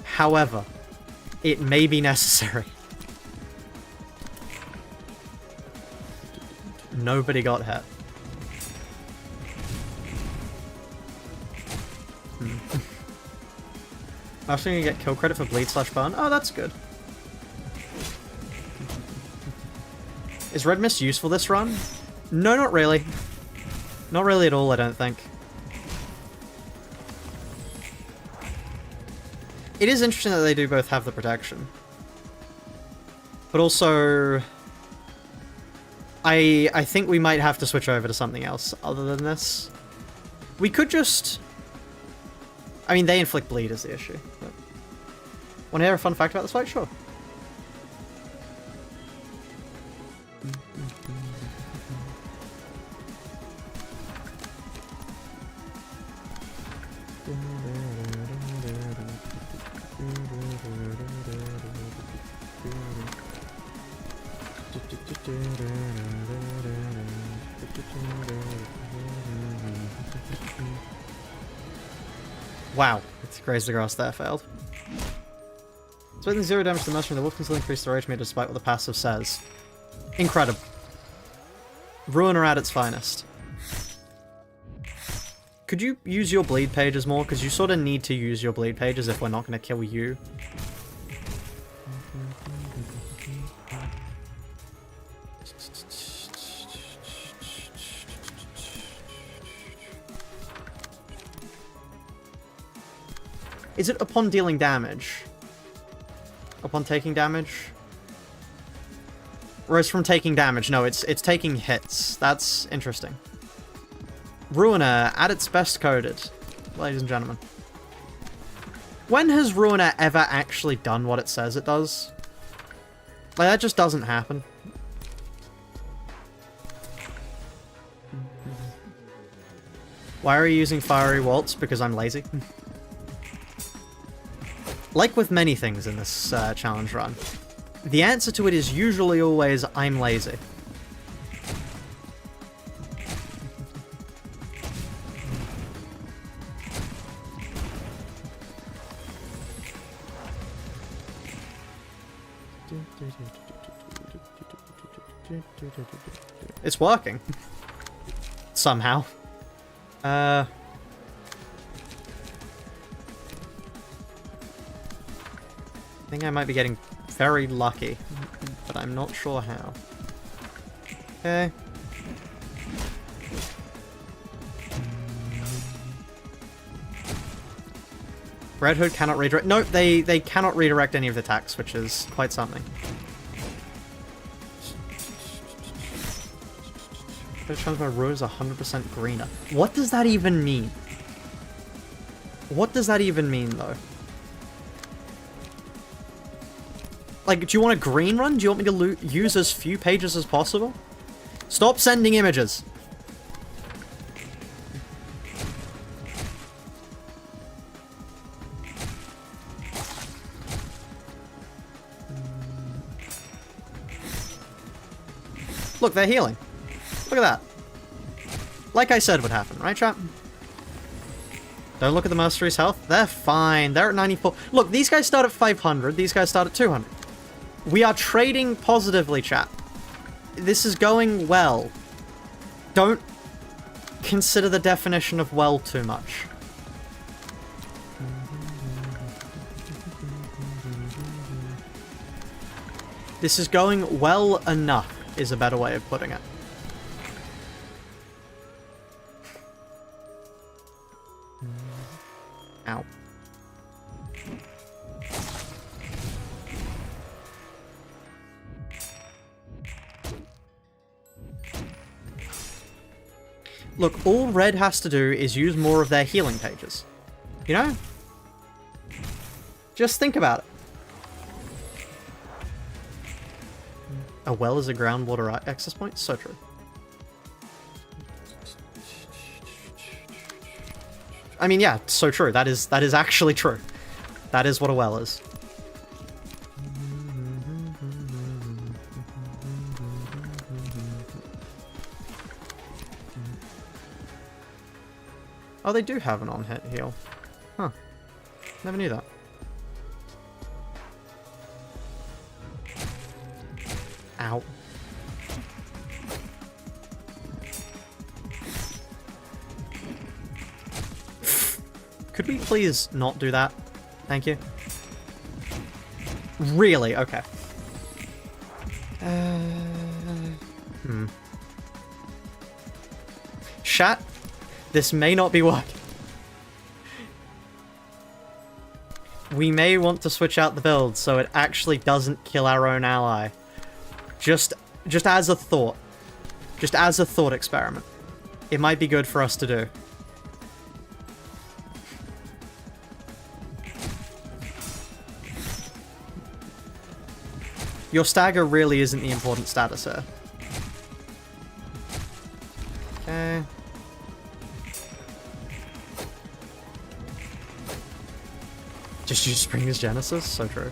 However, it may be necessary. Nobody got hit. I was going to get kill credit for bleed/burn. Oh, that's good. Is Red Mist useful this run? No, not really. Not really at all, I don't think. It is interesting that they do both have the protection. But also... I think we might have to switch over to something else other than this. We could just... I mean, they inflict bleed is the issue. But... Want to hear a fun fact about this fight? Sure. Wow, it's grazed the grass there, failed. Spending 0 damage to the mushroom, the wolf can still increase the rage meter despite what the passive says. Incredible. Ruina at its finest. Could you use your bleed pages more? Because you sort of need to use your bleed pages if we're not going to kill you. Is it upon dealing damage? Upon taking damage? Or is from taking damage? No, it's taking hits. That's interesting. Ruina, at its best coded, ladies and gentlemen. When has Ruina ever actually done what it says it does? Like, that just doesn't happen. Why are you using Fiery Waltz? Because I'm lazy. Like with many things in this challenge run, the answer to it is usually always, I'm lazy. It's working. Somehow. I think I might be getting very lucky, but I'm not sure how. Okay. Red Hood cannot redirect. Nope, they cannot redirect any of the attacks, which is quite something. First chance my row is 100% greener. What does that even mean? What does that even mean, though? Like, do you want a green run? Do you want me to use as few pages as possible? Stop sending images! Look, they're healing. Look at that. Like I said would happen, right, chat? Don't look at the mercenaries' health. They're fine. They're at 94. Look, these guys start at 500. These guys start at 200. We are trading positively, chat. This is going well. Don't consider the definition of well too much. This is going well enough, is a better way of putting it. Ow. Look, all red has to do is use more of their healing pages. You know? Just think about it. A well is a groundwater access point? So true. I mean, yeah, so true. That is actually true. That is what a well is. Oh, they do have an on-hit heal. Huh. Never knew that. Ow. Could we please not do that? Thank you. Really? Okay. Chat, this may not be working. We may want to switch out the build so it actually doesn't kill our own ally. Just as a thought. Just as a thought experiment. It might be good for us to do. Your stagger really isn't the important status here. Okay. Just use Springer's Genesis? So true.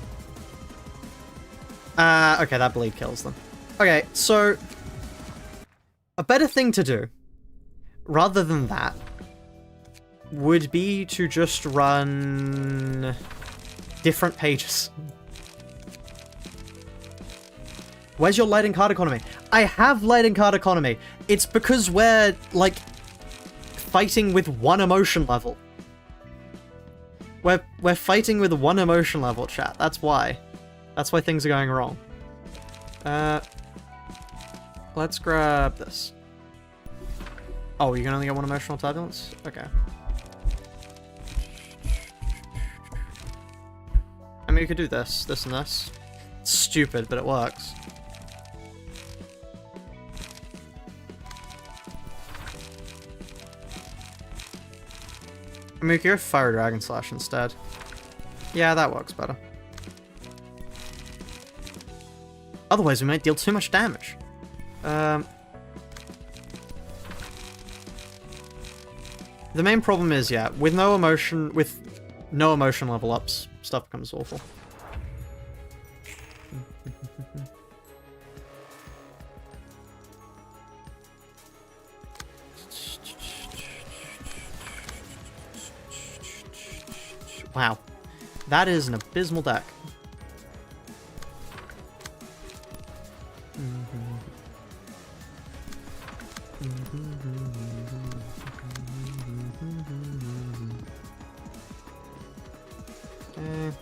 Okay, that bleed kills them. Okay, so... a better thing to do, rather than that, would be to just run... different pages. Where's your lighting card economy? I have lighting card economy. It's because we're, like, fighting with one emotion level. We're fighting with one emotion level, chat. That's why. That's why things are going wrong. Let's grab this. Oh, you can only get one emotional turbulence? Okay. I mean, you could do this, this, and this. It's stupid, but it works. I mean, we could go Fire Dragon Slash instead. Yeah, that works better. Otherwise, we might deal too much damage. The main problem is, yeah, with no emotion level ups, stuff becomes awful. Wow. That is an abysmal deck. Okay.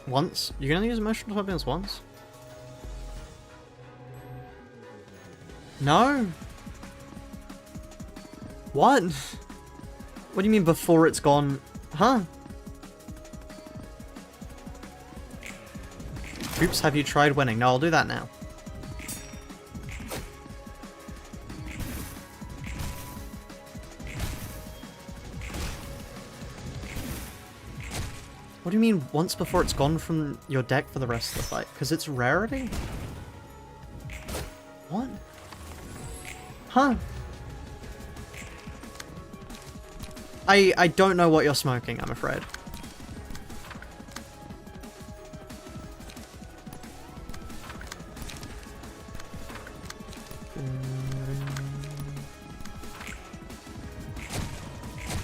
Once? You're gonna use emotional turbulence once? No? What? What do you mean before it's gone? Huh? Oops, have you tried winning? No, I'll do that now. What do you mean once before it's gone from your deck for the rest of the fight? Because it's rarity? What? Huh? I don't know what you're smoking, I'm afraid.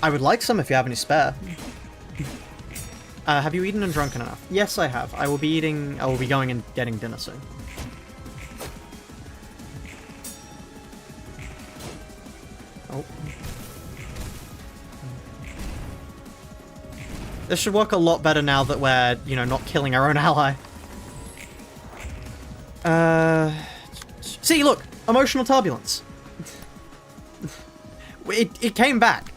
I would like some if you have any spare. Have you eaten and drunken enough? Yes, I have. I will be going and getting dinner soon. Oh. This should work a lot better now that we're, you know, not killing our own ally. See, look! Emotional turbulence. It came back.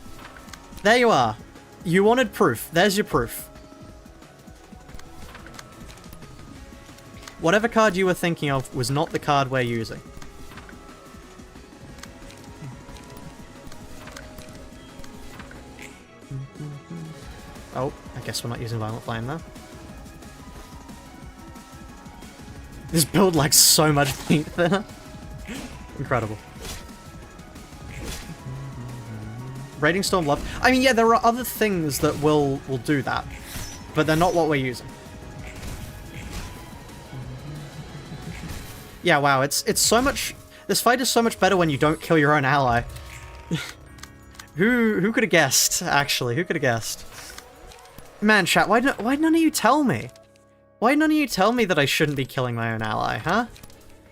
There you are. You wanted proof. There's your proof. Whatever card you were thinking of was not the card we're using. Oh, I guess we're not using Violent Flame though. This build likes so much paint thinner. Incredible. Raiding Storm Love. I mean, yeah, there are other things that will do that, but they're not what we're using. Yeah, wow, it's so much. This fight is so much better when you don't kill your own ally. Who could have guessed? Actually, who could have guessed? Man, chat, why none of you tell me? Why none of you tell me that I shouldn't be killing my own ally, huh?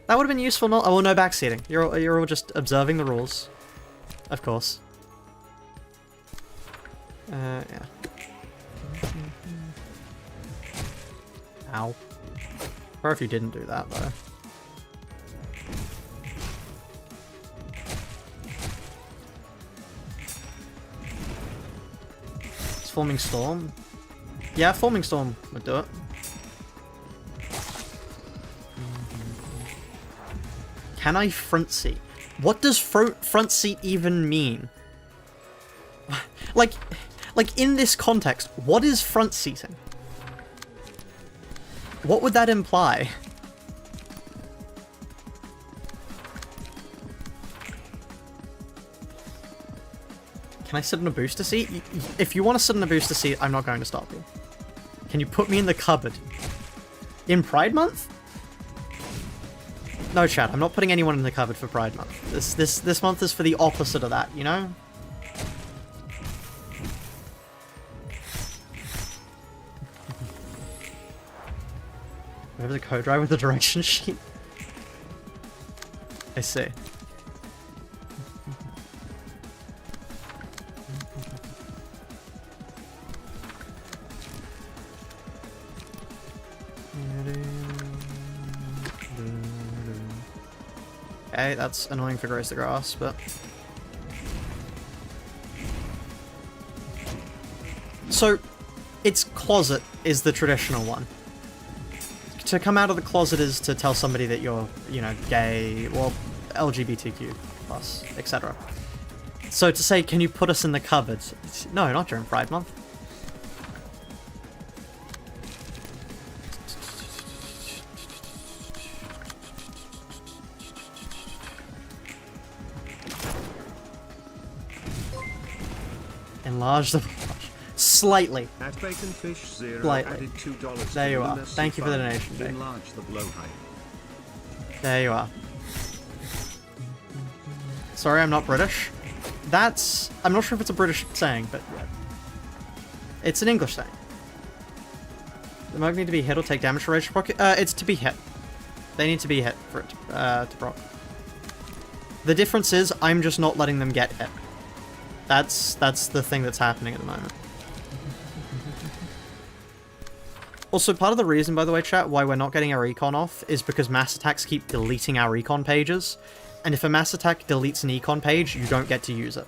That would have been useful. Oh, well, no backseating. You're all just observing the rules, of course. Yeah. Ow. Or if you didn't do that, though. It's Forming Storm. Yeah, Forming Storm would do it. Can I front seat? What does front seat even mean? Like in this context, what is front seating? What would that imply? Can I sit in a booster seat? If you want to sit in a booster seat, I'm not going to stop you. Can you put me in the cupboard? In Pride Month? No, chat, I'm not putting anyone in the cupboard for Pride Month. This month is for the opposite of that, you know? We have the code right with the direction sheet. I see. Okay, that's annoying for Grace the Grass, but... So, its closet is the traditional one. To come out of the closet is to tell somebody that you're, you know, gay, or LGBTQ+, etc. So to say, can you put us in the cupboard? No, not during Pride Month. Enlarge the... Slightly. At Baconfish Zero Slightly. added $2 There you are. Ruina Thank you for the fund. donation, Jake. Enlarge the blowhole. There you are. Sorry, I'm not British. That's... I'm not sure if it's a British saying, but... Yeah. It's an English saying. The mug need to be hit or take damage for rage to proc. It's to be hit. They need to be hit for it to proc. The difference is, I'm just not letting them get hit. That's the thing that's happening at the moment. Also, part of the reason, by the way, chat, why we're not getting our econ off is because mass attacks keep deleting our econ pages. And if a mass attack deletes an econ page, you don't get to use it.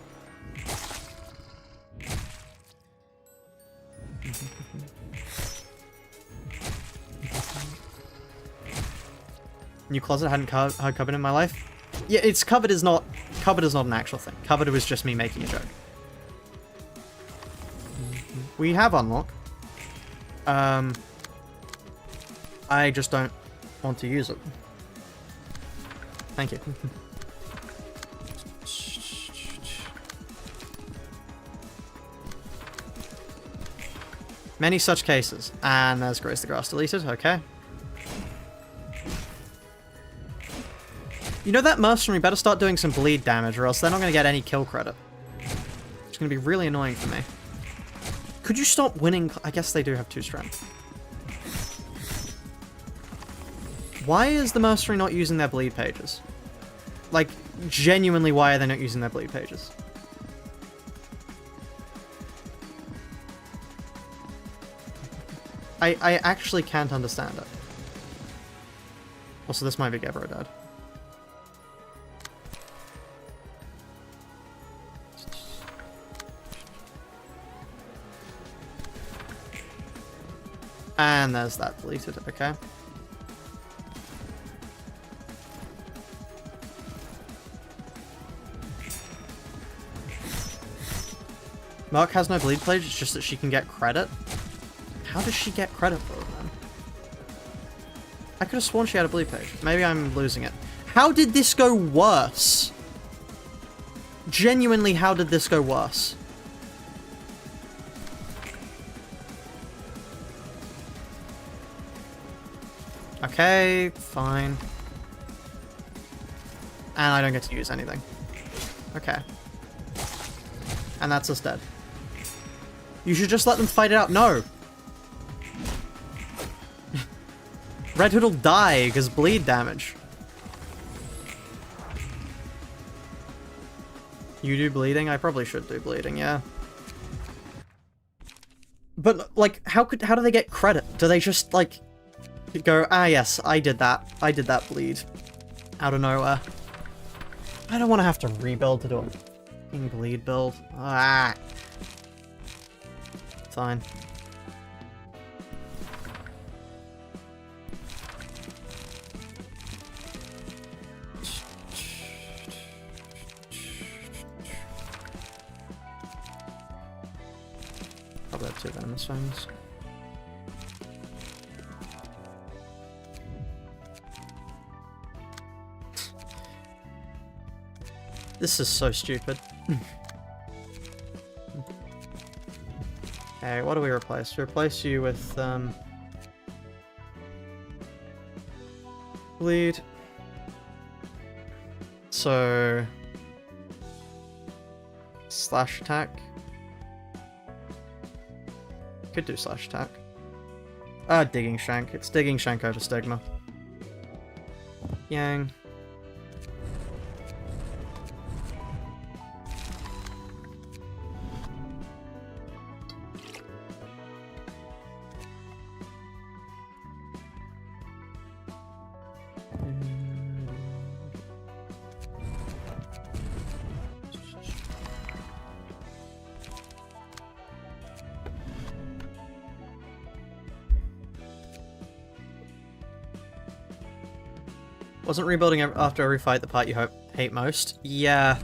New closet, hadn't had cupboard in my life. Yeah, it's cupboard is not an actual thing. Cupboard was just me making a joke. We have unlock. I just don't want to use it. Thank you. Many such cases. And there's Grace the Grass deleted, okay. You know that mercenary better start doing some bleed damage or else they're not going to get any kill credit. It's going to be really annoying for me. Could you stop winning? I guess they do have 2 strength. Why is the mercenary not using their bleed pages? Like, genuinely, why are they not using their bleed pages? I actually can't understand it. Also, this might be Gebro dead. And there's that deleted, okay. Mark has no bleed page, it's just that she can get credit. How does she get credit for it, then? I could have sworn she had a bleed page. Maybe I'm losing it. How did this go worse? Genuinely, how did this go worse? Okay, fine. And I don't get to use anything. Okay. And that's us dead. You should just let them fight it out. No! Red Hood will die because bleed damage. You do bleeding? I probably should do bleeding, yeah. But, like, how do they get credit? Do they just, like, go, ah, yes, I did that. I did that bleed. Out of nowhere. I don't want to have to rebuild to do a fucking bleed build. Ah. Fine. Probably have 2 venomous fangs. This is so stupid. Okay, what do we replace? We replace you with, bleed. So... slash attack. Could do slash attack. Digging Shank. It's Digging Shank over Stigma. Yang. Wasn't rebuilding after every fight the part you hate most? Yeah.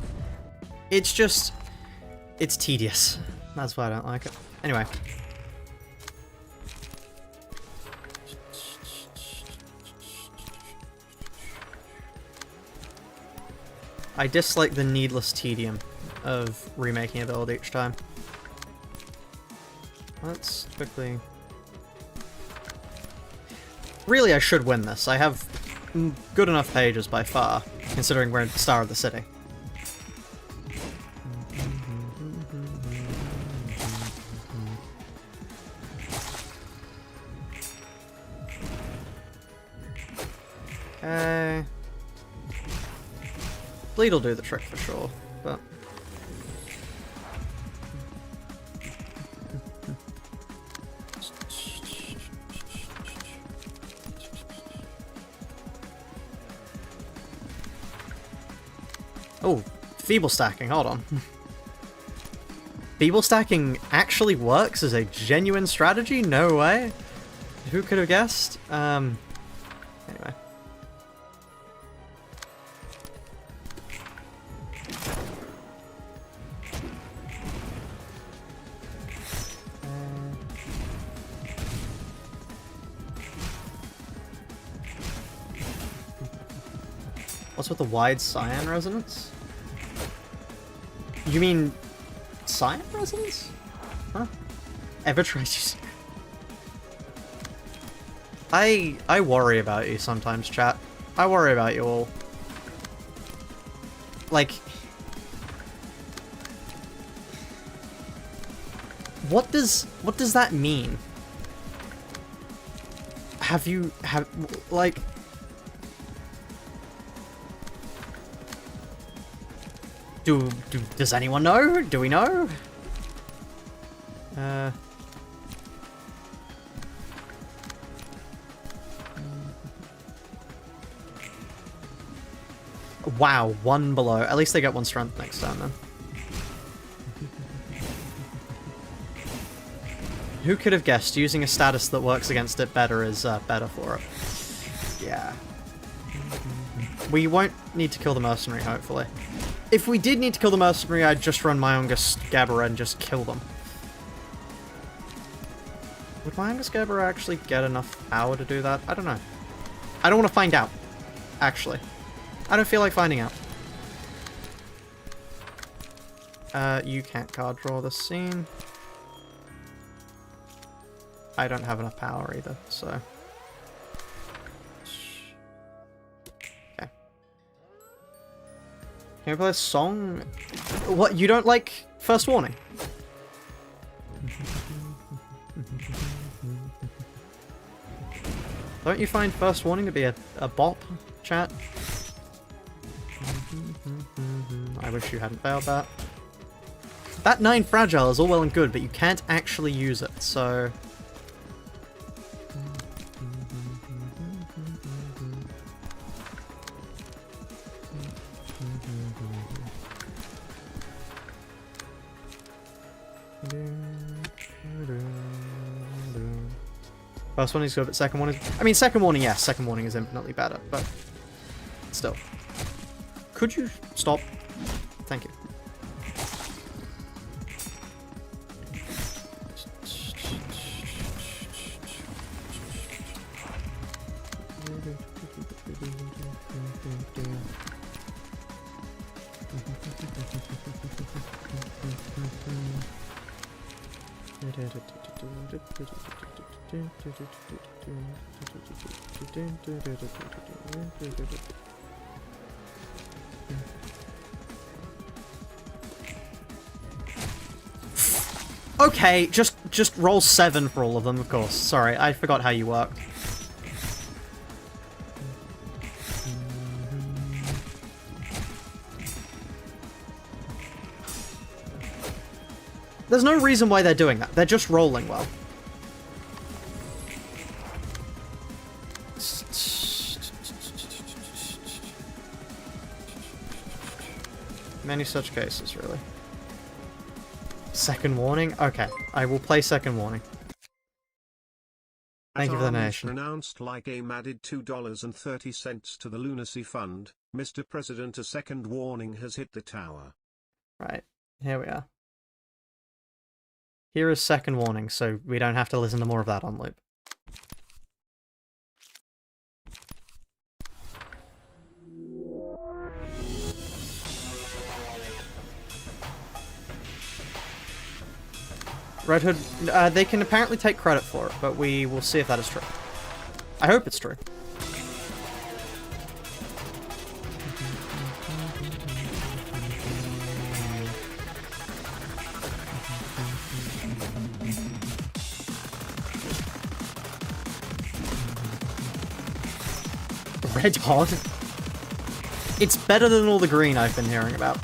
It's just... it's tedious. That's why I don't like it. Anyway. I dislike the needless tedium of remaking a build each time. Let's quickly... really, I should win this. I have good enough pages by far, considering we're Star of the City. Okay. Bleed will do the trick for sure, but... oh, feeble stacking, hold on. Feeble stacking actually works as a genuine strategy? No way. Who could have guessed? Anyway. What's with the wide cyan resonance? You mean cyan resonance? Huh? Ever tried using... I worry about you sometimes, chat. I worry about you all. Like... What does that mean? Like... Does anyone know? Do we know? Wow, 1 below. At least they get 1 strength next time then. Who could have guessed using a status that works against it better is better for it? Yeah. We won't need to kill the mercenary, hopefully. If we did need to kill the mercenary, I'd just run Myongus Gabara and just kill them. Would Myongus Gabara actually get enough power to do that? I don't know. I don't want to find out, actually. I don't feel like finding out. You can't card draw this scene. I don't have enough power either, so... Okay. Can we play a song? What, you don't like First Warning? Don't you find First Warning to be a bop, chat? I wish you hadn't failed that. That 9 fragile is all well and good, but you can't actually use it, so... First warning is good, but second warning is... I mean, second warning, yes, second warning is infinitely better, but... Still. Could you stop? Thank you. Okay, just roll 7 for all of them, of course. Sorry, I forgot how you worked. There's no reason why they're doing that. They're just rolling well. Many such cases, really. Second warning? Okay, I will play second warning. Thank you for the donation. Pronounced like game added $2.30 to the lunacy fund. Mr. President, a second warning has hit the tower. Right, here we are. Here is second warning, so we don't have to listen to more of that on loop. Red Hood, they can apparently take credit for it, but we will see if that is true. I hope it's true. Red Hot? It's better than all the green I've been hearing about.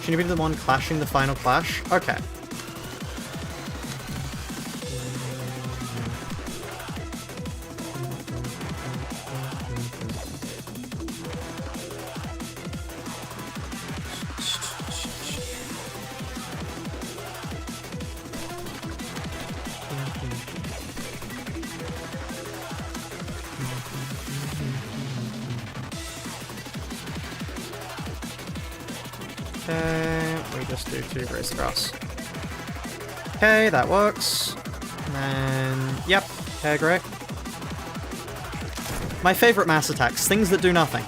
Should you be the one clashing the final clash? Okay. Okay, we just do 2 Grace Grass. Okay, that works. And yep, okay, great. My favorite mass attacks, things that do nothing.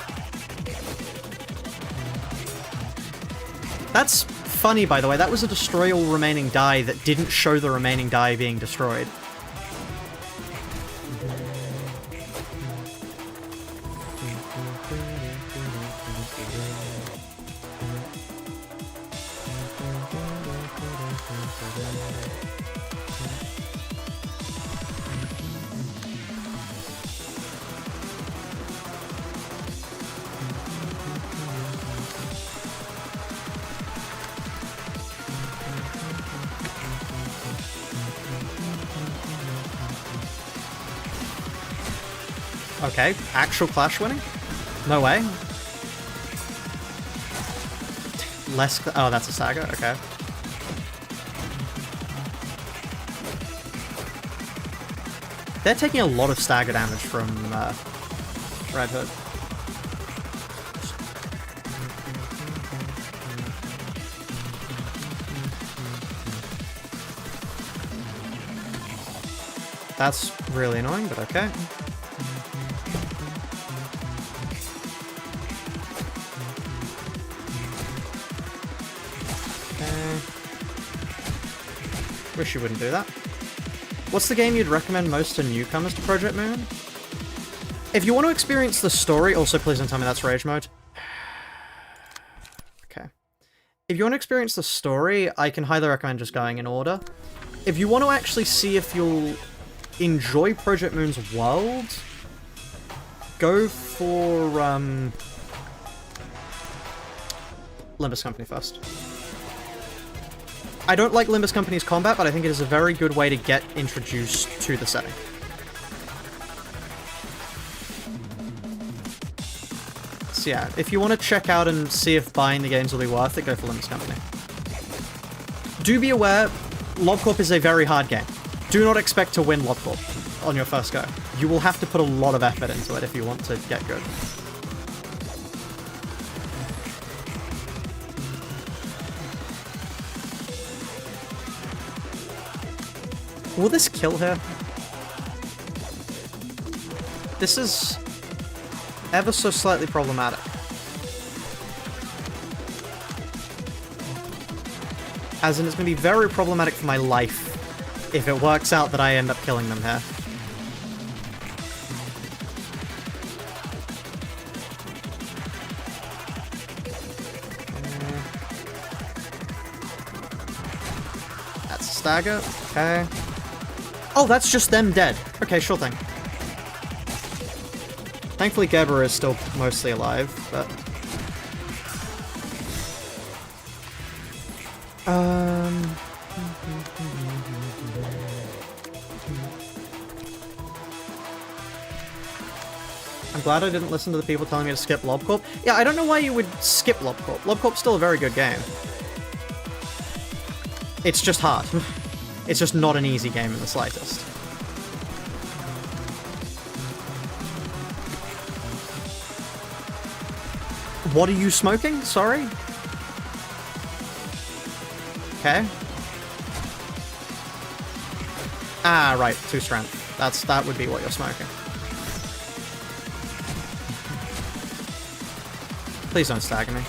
That's funny, by the way. That was a destroy all remaining die that didn't show the remaining die being destroyed. Okay, actual clash winning? No way. Less. Oh, that's a saga. Okay. They're taking a lot of stagger damage from Red Hood. That's really annoying, but okay. Wish you wouldn't do that. What's the game you'd recommend most to newcomers to Project Moon? If you want to experience the story, also please don't tell me that's Rage Mode. Okay. If you want to experience the story, I can highly recommend just going in order. If you want to actually see if you'll enjoy Project Moon's world, go for Limbus Company first. I don't like Limbus Company's combat, but I think it is a very good way to get introduced to the setting. So yeah, if you want to check out and see if buying the games will be worth it, go for Limbus Company. Do be aware, LobCorp is a very hard game. Do not expect to win LobCorp on your first go. You will have to put a lot of effort into it if you want to get good. Will this kill her? This is ever so slightly problematic. As in, it's going to be very problematic for my life if it works out that I end up killing them here. That's a stagger. Okay. Oh, that's just them dead. Okay, sure thing. Thankfully, Geber is still mostly alive, but... I'm glad I didn't listen to the people telling me to skip LobCorp. Yeah, I don't know why you would skip LobCorp. LobCorp's still a very good game. It's just hard. It's just not an easy game in the slightest. What are you smoking? Sorry? Okay. Ah, right. 2 strength. That would be what you're smoking. Please don't stagger me.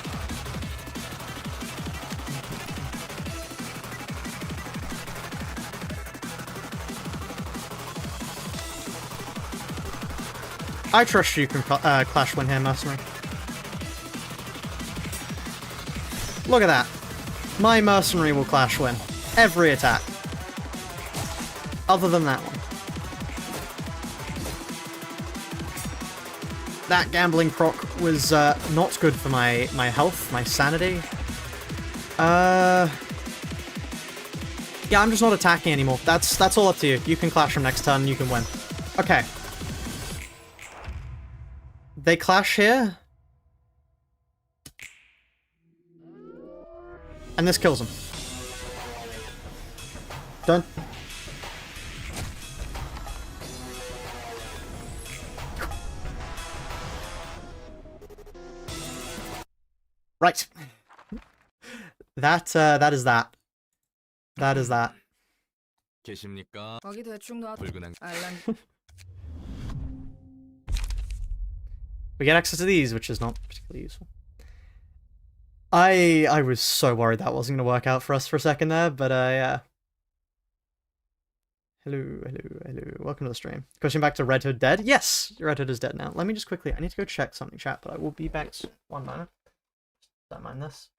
I trust you can clash win here, Mercenary. Look at that. My Mercenary will clash win. Every attack. Other than that one. That gambling proc was not good for my health, my sanity. Yeah, I'm just not attacking anymore. That's all up to you. You can clash from next turn, you can win. Okay. They clash here. And this kills them. Done. Right. That is that. That is that. 계십니까? 거기 대충 놔. 붉은 알람. We get access to these, which is not particularly useful. I was so worried that wasn't going to work out for us for a second there, but yeah. Hello. Welcome to the stream. Question back to Red Hood dead? Yes, Red Hood is dead now. Let me just quickly, I need to go check something, chat, but I will be back soon. 1 moment. Don't mind this.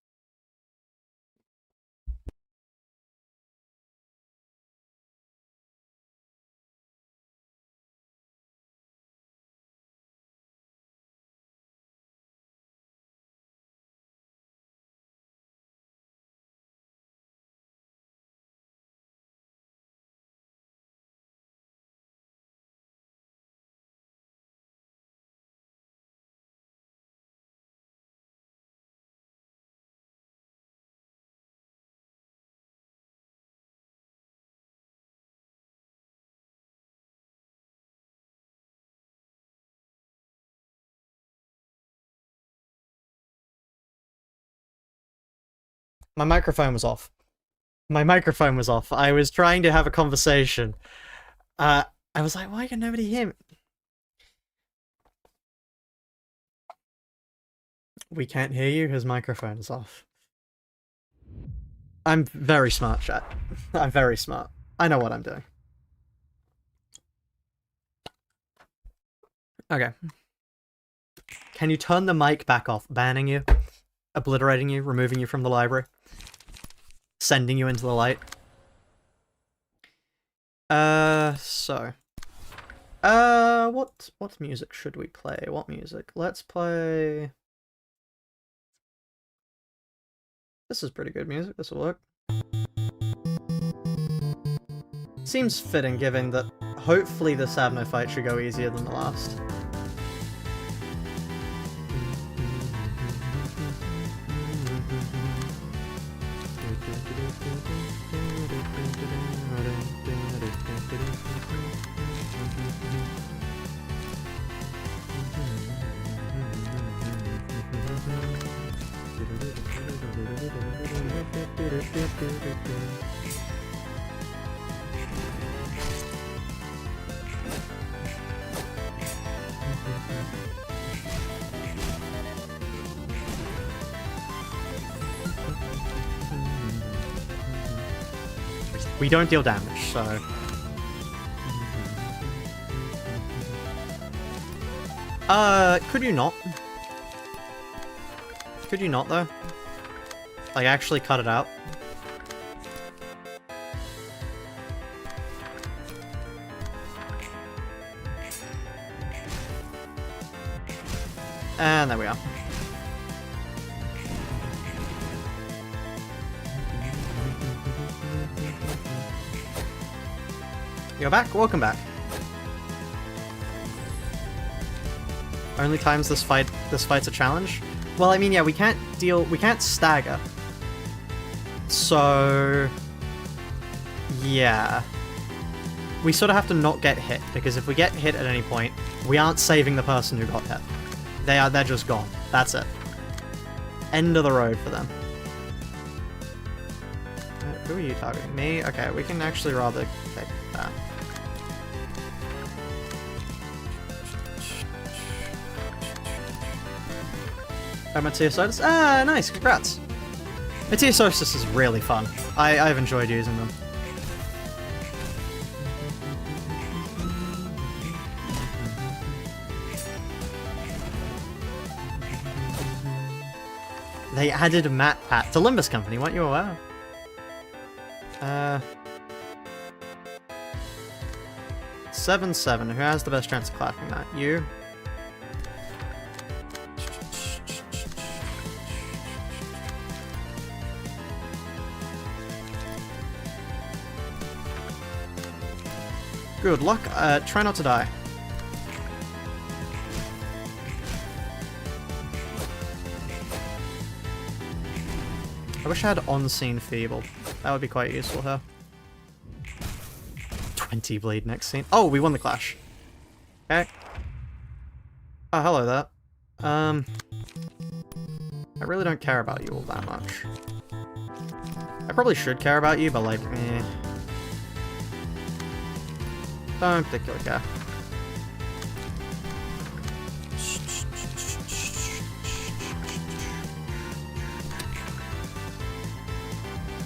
My microphone was off. My microphone was off. I was trying to have a conversation. I was like, why can nobody hear me? We can't hear you, his microphone is off. I'm very smart, chat. I'm very smart. I know what I'm doing. Okay. Can you turn the mic back off? Banning you? Obliterating you? Removing you from the library? Sending you into the light? What music should we play? What music? Let's play... This is pretty good music, this will work. Seems fitting given that hopefully this Abno fight should go easier than the last. We don't deal damage, so... could you not? Could you not, though? Like, actually cut it out? And there we are. You're back? Welcome back. Only times this fight's a challenge? Well, I mean, yeah, we can't stagger. So... yeah. We sort of have to not get hit, because if we get hit at any point, we aren't saving the person who got hit. They're just gone. That's it. End of the road for them. Who are you targeting? Me? Okay, we can actually rather take that. Meteosotis? Ah, nice, congrats! Meteosotis is really fun. I've enjoyed using them. They added Matt Pat to Limbus Company, weren't you aware? 7-7, who has the best chance of clapping that? You? Good luck, try not to die. I wish I had on-scene feeble. That would be quite useful here. 20 bleed next scene. Oh, we won the clash. Okay. Oh, hello there. I really don't care about you all that much. I probably should care about you, but like, eh. Don't particularly care.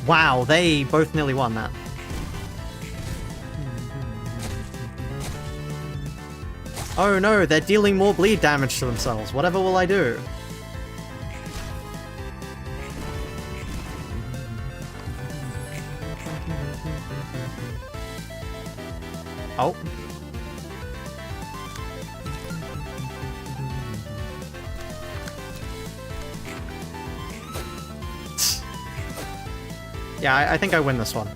Wow, they both nearly won that. Oh no, they're dealing more bleed damage to themselves. Whatever will I do? Oh. Yeah, I think I win this one.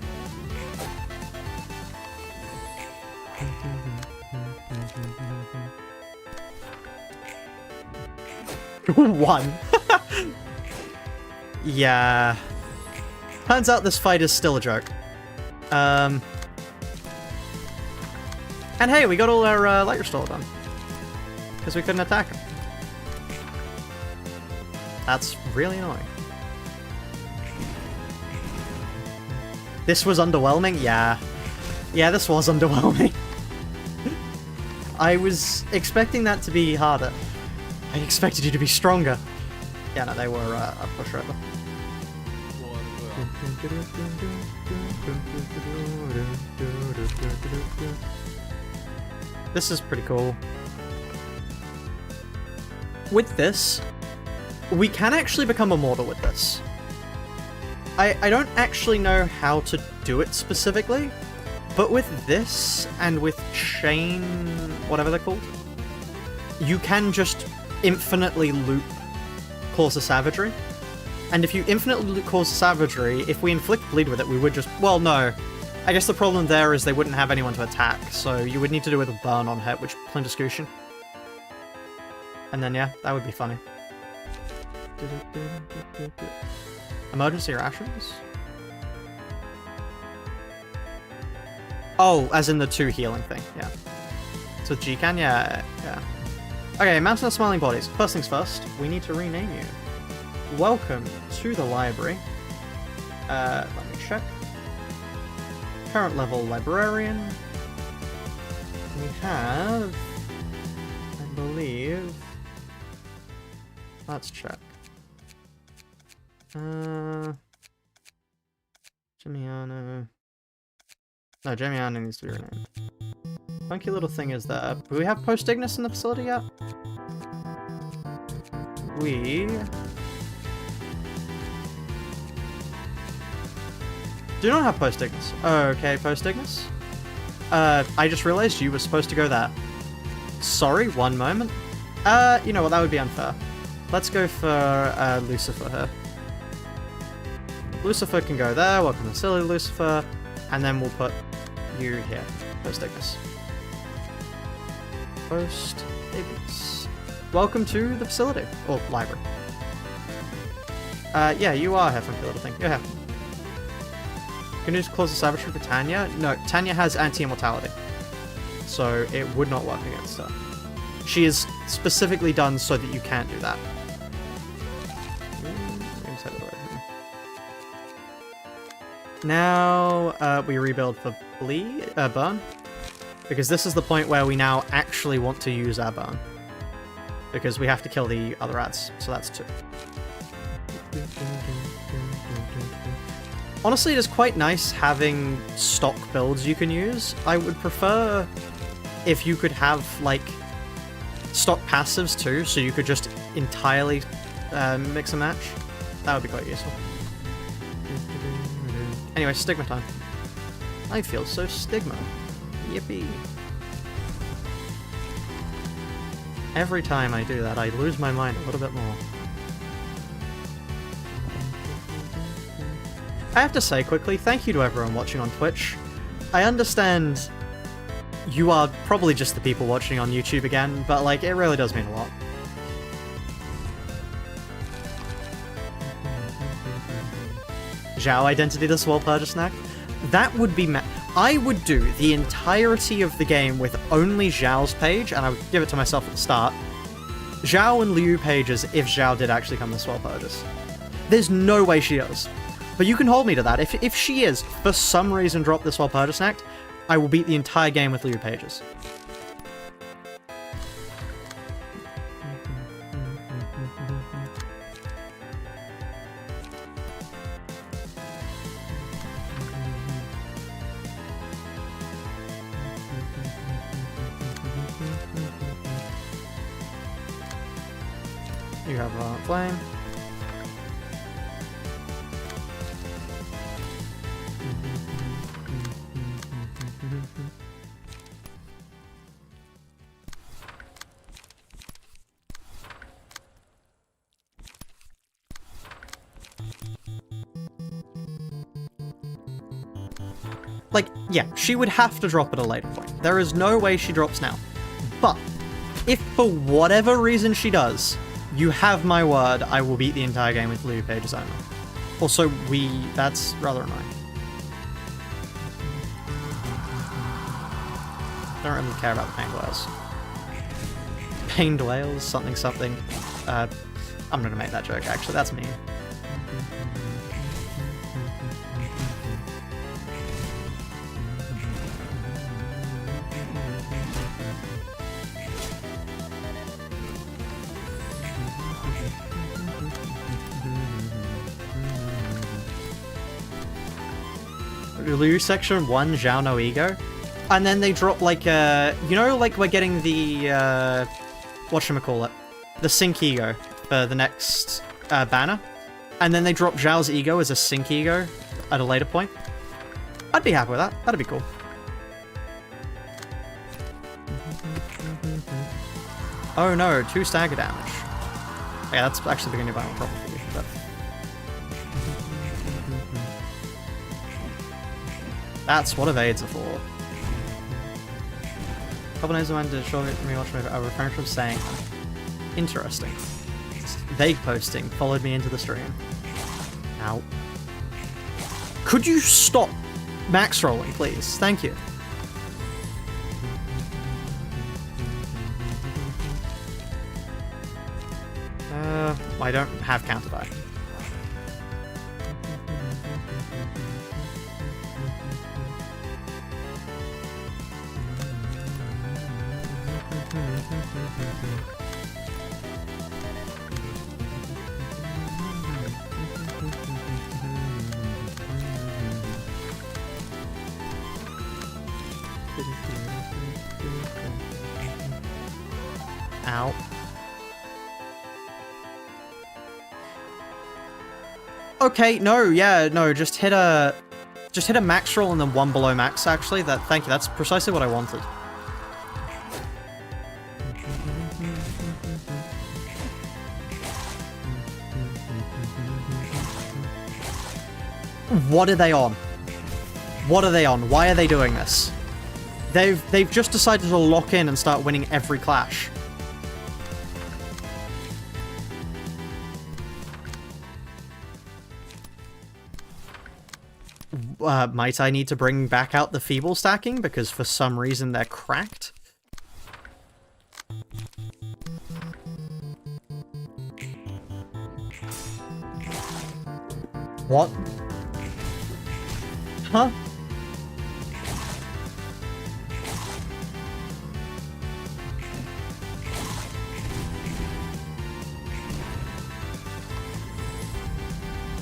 One. Yeah. Turns out this fight is still a joke. And hey, we got all our light restore done. Because we couldn't attack him. That's really annoying. This was underwhelming? Yeah. Yeah, this was underwhelming. I was expecting that to be harder. I expected you to be stronger. Yeah, no, they were a push over. This is pretty cool. With this, we can actually become immortal with this. I don't actually know how to do it specifically, but with this and with chain, whatever they're called, you can just infinitely loop Cause of Savagery. And if you infinitely loop Cause of Savagery, if we inflict bleed with it, we would just... Well, no. I guess the problem there is they wouldn't have anyone to attack, so you would need to do it with a burn on hit, which Plunge Execution. And then, yeah, that would be funny. Emergency rations? Oh, as in the 2 healing thing, yeah. So G-Can, yeah. Okay, Mountain of Smiling Bodies. First things first, we need to rename you. Welcome to the library. Let me check. Current level librarian. We have, I believe... Let's check. Gemiano. No, Gemiano needs to be renamed. Funky little thing is that... Do we have Post-Ignis in the facility yet? We... do not have Post-Ignis. Okay, Post-Ignis. I just realized you were supposed to go there. Sorry, one moment. You know what, that would be unfair. Let's go for Lucifer here. Lucifer can go there, welcome to silly Lucifer, and then we'll put you here. Post-Ignis. Post-Ignis. Welcome to the facility, or library. Yeah, you are here, funky little thing. You're here. Can you use Claws of Savagery for Tanya? No, Tanya has anti-immortality. So it would not work against her. She is specifically done so that you can't do that. Now, we rebuild for burn. Because this is the point where we now actually want to use our burn. Because we have to kill the other ads, so that's 2. Honestly, it is quite nice having stock builds you can use. I would prefer if you could have, like, stock passives too, so you could just entirely mix and match. That would be quite useful. Anyway, Stigma time. I feel so Stigma. Yippee. Every time I do that, I lose my mind a little bit more. I have to say quickly, thank you to everyone watching on Twitch. I understand you are probably just the people watching on YouTube again, but like, it really does mean a lot. Zhao identity the Swole Purger snack? That would be I would do the entirety of the game with only Zhao's page, and I would give it to myself at the start. Zhao and Liu pages if Zhao did actually come to Swole Purgers. There's no way she does. But you can hold me to that. If she is, for some reason, drop this Swole Purger snack, I will beat the entire game with Liu pages. You have flame. Like, yeah, she would have to drop at a later point. There is no way she drops now. But, if for whatever reason she does, you have my word, I will beat the entire game with Liu pages only. Also, that's rather annoying. Don't really care about the pained whales. Pained whales? Something. I'm gonna make that joke, actually, that's me. Liu section 1, Zhao no ego. And then they drop like you know, like we're getting the whatchamacallit, the sync ego for the next banner. And then they drop Zhao's ego as a sync ego at a later point. I'd be happy with that. That'd be cool. Oh no, 2 stagger damage. Yeah, that's actually beginning to be a problem for you. But... that's what evades are for. A couple days ago, to show me watch a refrain from saying them. Interesting. Vague posting followed me into the stream. Ow. Could you stop max rolling, please? Thank you. I don't have counter die. Ow. Okay, no, just hit a max roll and then 1 below max, actually. Thank you, that's precisely what I wanted. What are they on? What are they on? Why are they doing this? They've just decided to lock in and start winning every clash. Might I need to bring back out the feeble stacking because for some reason they're cracked? What? Huh?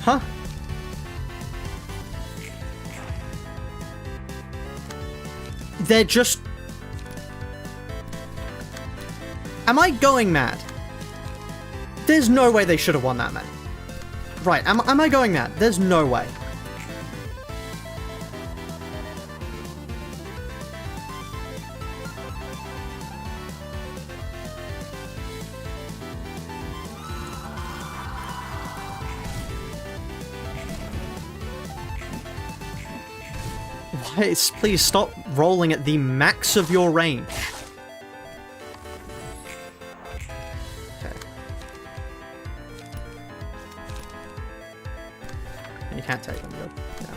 Huh? They're just... am I going mad? There's no way they should have won that many. Right, am I going mad? There's no way. Why? Please stop rolling at the max of your range. Okay. And you can't take them, good. Yeah.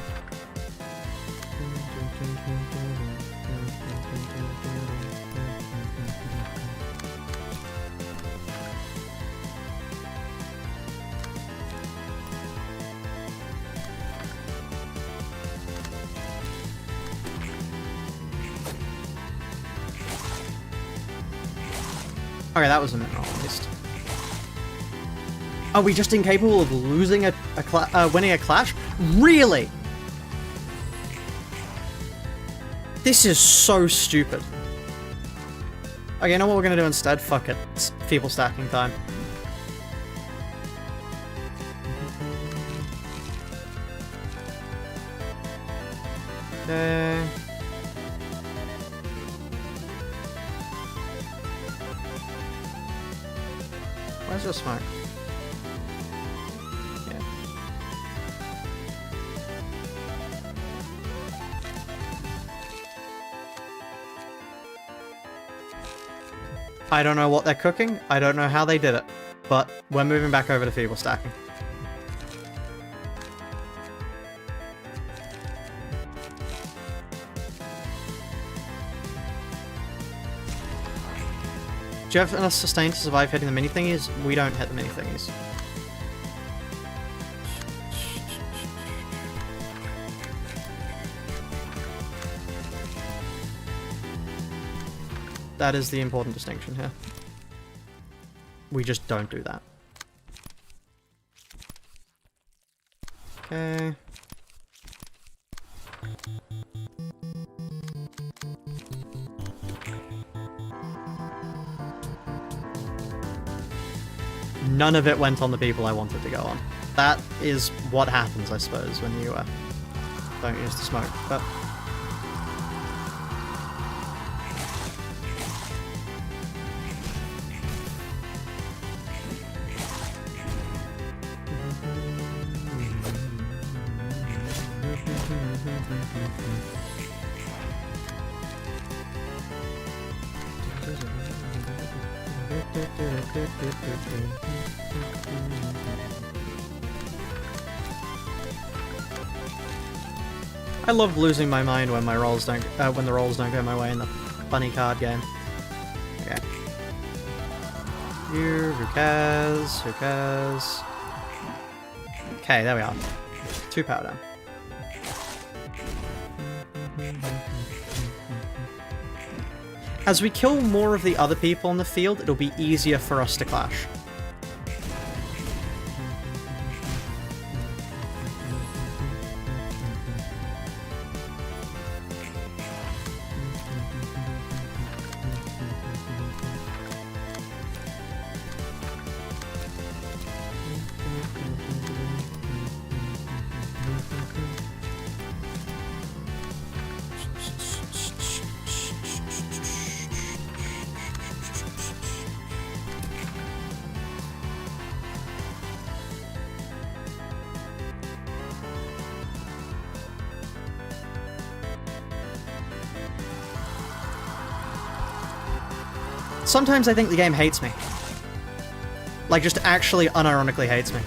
Okay, that was a mineral at least. Are we just incapable of losing winning a clash? Really? This is so stupid. Okay, you know what we're gonna do instead? Fuck it. It's feeble stacking time. Okay. Where's your smoke? Yeah. I don't know what they're cooking. I don't know how they did it. But we're moving back over to feeble stacking. Do you have enough sustain to survive hitting the mini thingies? We don't hit the mini thingies. That is the important distinction here. We just don't do that. Okay. None of it went on the people I wanted to go on. That is what happens, I suppose, when you don't use the smoke, but... I love losing my mind when my rolls don't, when the rolls don't go my way in the funny card game. Okay. Who cares? Who cares? Okay, there we are. 2 power down. As we kill more of the other people in the field, it'll be easier for us to clash. Sometimes I think the game hates me. Like, just actually unironically hates me.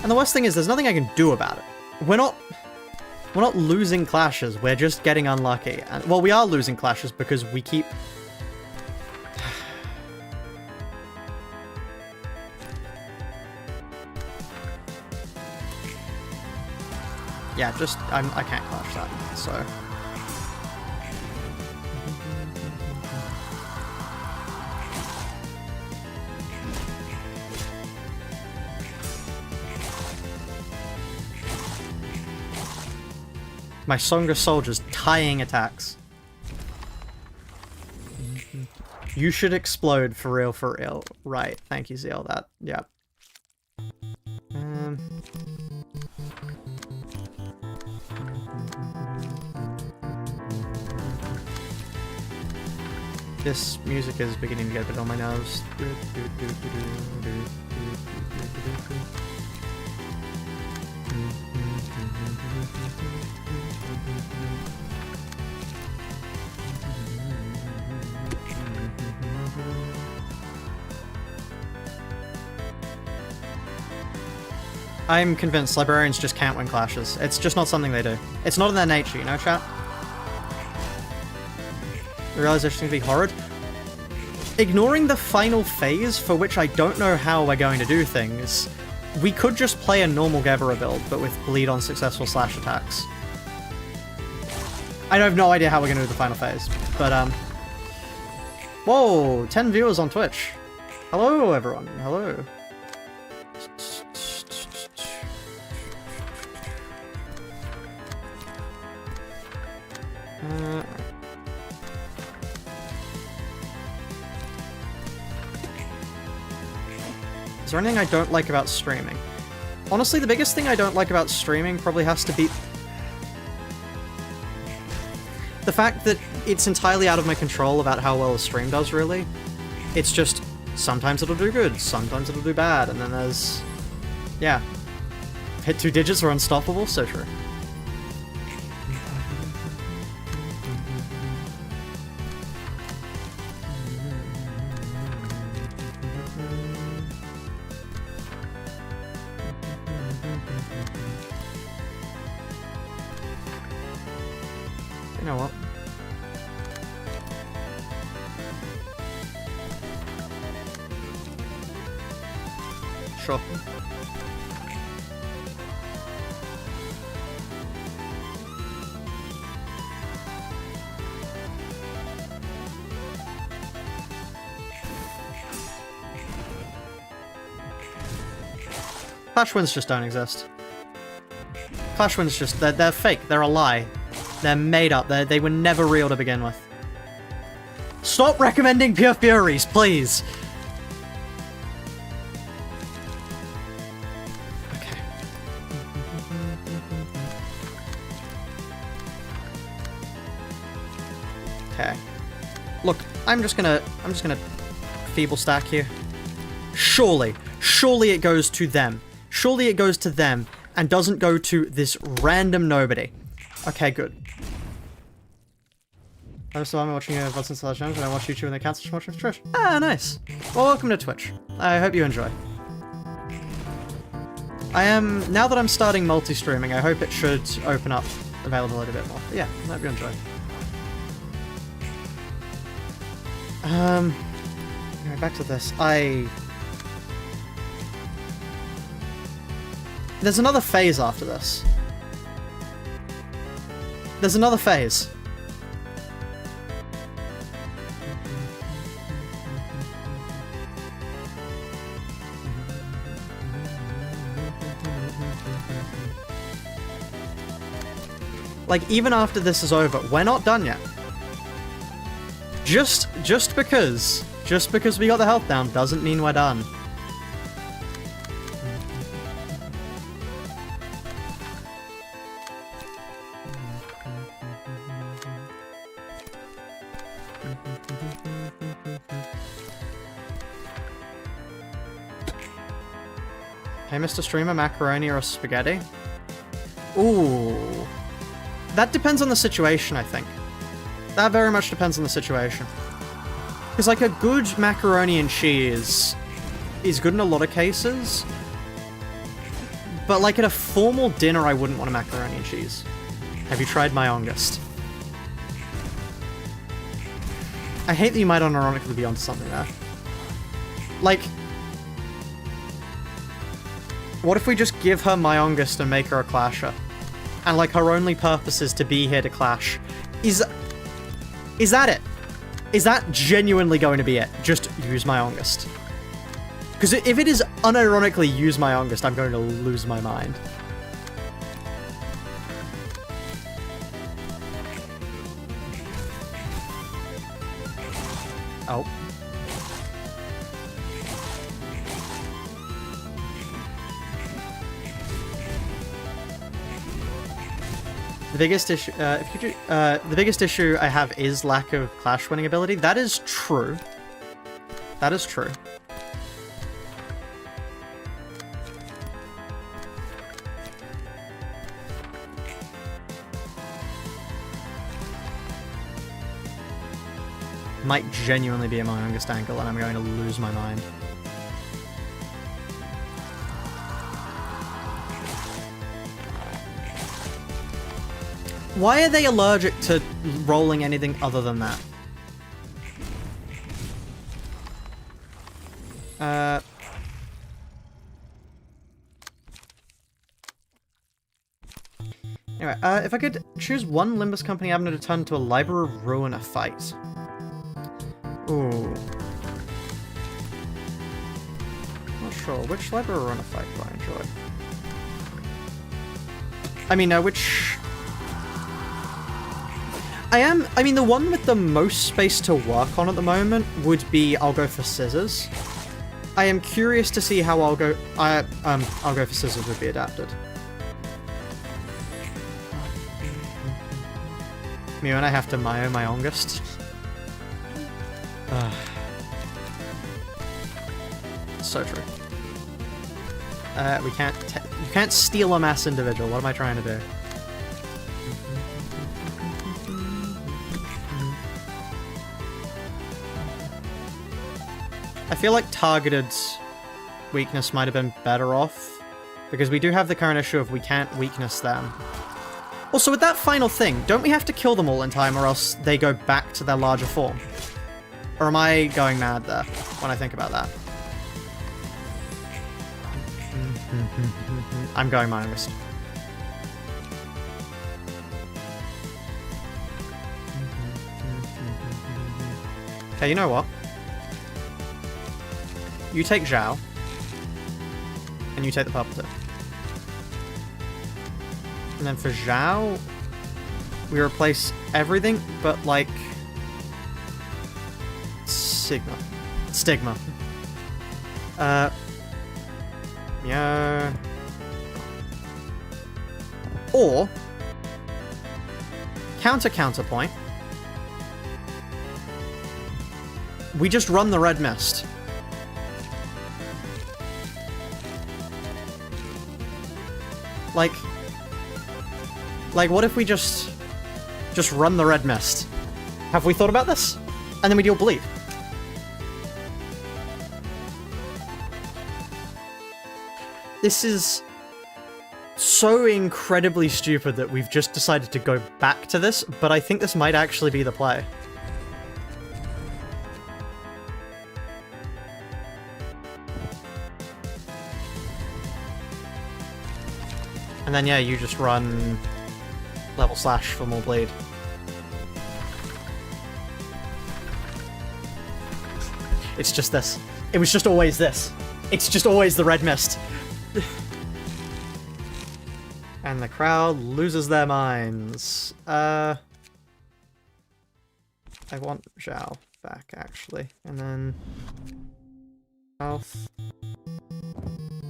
And the worst thing is, there's nothing I can do about it. We're not losing clashes, we're just getting unlucky. And, well, we are losing clashes because we keep... Yeah, just, I can't clash that, so... My Songa soldiers tying attacks. You should explode for real, for real. Right, thank you, Zeal. That, yeah. This music is beginning to get a bit on my nerves. I'm convinced librarians just can't win clashes. It's just not something they do. It's not in their nature, you know, chat? The realisation can be horrid. ignoring the final phase, for which I don't know how we're going to do things, we could just play a normal Gebera build, but with bleed on successful slash attacks. I have no idea how we're going to do the final phase, but, whoa, 10 viewers on Twitch. Hello, everyone. Hello. Is there anything I don't like about streaming? Honestly, the biggest thing I don't like about streaming probably has to be the fact that it's entirely out of my control about how well a stream does, really. It's just, sometimes it'll do good, sometimes it'll do bad, and then there's... yeah. Hit 2 digits are unstoppable, so true. You know what? Sure. Clash wins just don't exist. Clash wins just, they're fake, they're a lie. They're made up, they were never real to begin with. Stop recommending Pure Furies, please! Okay. Okay. Look, I'm just gonna feeble stack here. Surely it goes to them. Surely it goes to them and doesn't go to this random nobody. Okay, good. I'm watching a VOD since the last and I watch YouTube and they cancel watching Twitch. Ah, nice. Well, welcome to Twitch. I hope you enjoy. Now that I'm starting multi-streaming, I hope it should open up availability a bit more. But yeah, I hope you enjoy. Anyway, back to this. There's another phase after this. There's another phase. Like, even after this is over, we're not done yet. Just because we got the health down doesn't mean we're done. Hey, Mr. Streamer, macaroni or spaghetti? Ooh. That depends on the situation, I think. That very much depends on the situation. Because, like, a good macaroni and cheese is good in a lot of cases. But, like, at a formal dinner, I wouldn't want a macaroni and cheese. Have you tried my August? I hate that you might unironically be onto something there. Like, what if we just give her my August and make her a clasher? And, like, her only purpose is to be here to clash. Is that it? Is that genuinely going to be it? Just use my August. Because if it is unironically use my August, I'm going to lose my mind. Oh. The biggest issue, the biggest issue I have is lack of clash winning ability. That is true. That is true. Might genuinely be a my youngest angle, and I'm going to lose my mind. Why are they allergic to rolling anything other than that? Anyway, if I could choose one Limbus Company Abner to turn into a Library of Ruina fight. Ooh. Not sure. Which Library of Ruina fight do I enjoy? I mean, which... I mean, the one with the most space to work on at the moment would be I'll go for Scissors. I am curious to see how I'll go for Scissors would be adapted. Me and I have to Mayo my August. So true. You can't steal a mass individual. What am I trying to do? I feel like targeted weakness might have been better off, because we do have the current issue of we can't weakness them. Also, with that final thing, don't we have to kill them all in time or else they go back to their larger form? Or am I going mad there when I think about that? I'm going minus. Okay, you know what? You take Zhao, and you take the Puppeteer. And then for Zhao, we replace everything but, like, Stigma. Yeah. Or, counterpoint, we just run the Red Mist. Like, what if we just run the Red Mist? Have we thought about this? And then we deal Bleed. This is so incredibly stupid that we've just decided to go back to this, but I think this might actually be the play. And then, yeah, you just run level slash for more bleed. It's just this. It was just always this. It's just always the Red Mist. And the crowd loses their minds. I want Zhao back, actually. And then... health.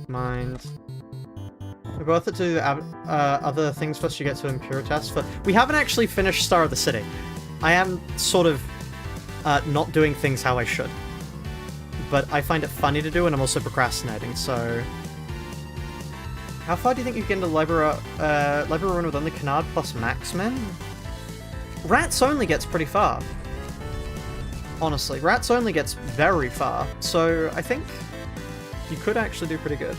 Mind. We both have to do other things first. You get to Impuritas. We haven't actually finished Star of the City. I am sort of not doing things how I should. But I find it funny to do, and I'm also procrastinating, so... How far do you think you can get into Library Ruin with only Canard plus Maxmen? Rats Only gets pretty far. Honestly, Rats Only gets very far, so I think you could actually do pretty good.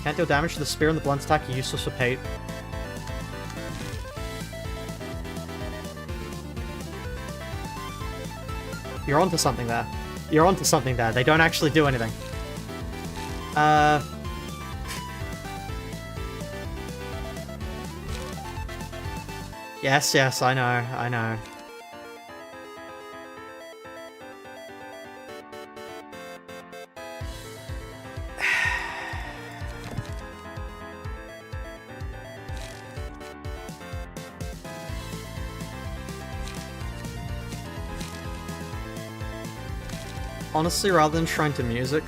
Can't deal damage to the spear and the blunt attack, useless for Pate. You're onto something there. You're onto something there. They don't actually do anything. Yes, I know. Honestly, rather than trying to music,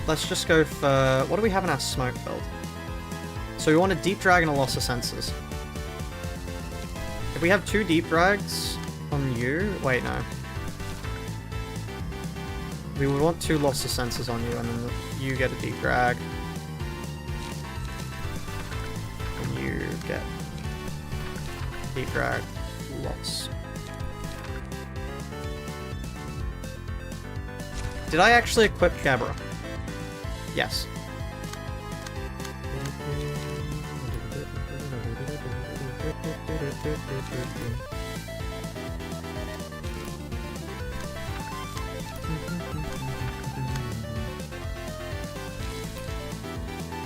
let's just go for... What do we have in our smoke build? So we want a Deep Drag and a Loss of Senses. If we have 2 Deep Drags on you... Wait, no. We would want 2 Loss of Senses on you, and then you get a Deep Drag. And you get... Deep Drag, Loss. Did I actually equip Gabra? Yes.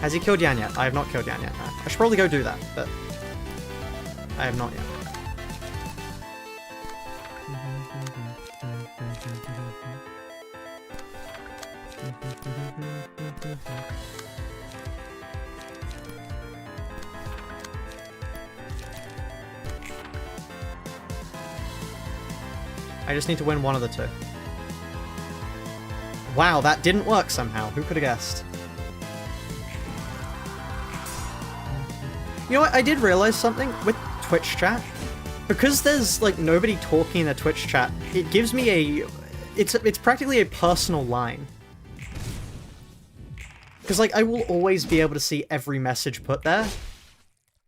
Has he killed Yan yet? I have not killed Yan yet. No. I should probably go do that, but I have not yet. I just need to win one of the two. Wow, that didn't work somehow. Who could have guessed? You know what? I did realize something with Twitch chat. Because there's like nobody talking in the Twitch chat, it gives me a... It's practically a personal line. Because like I will always be able to see every message put there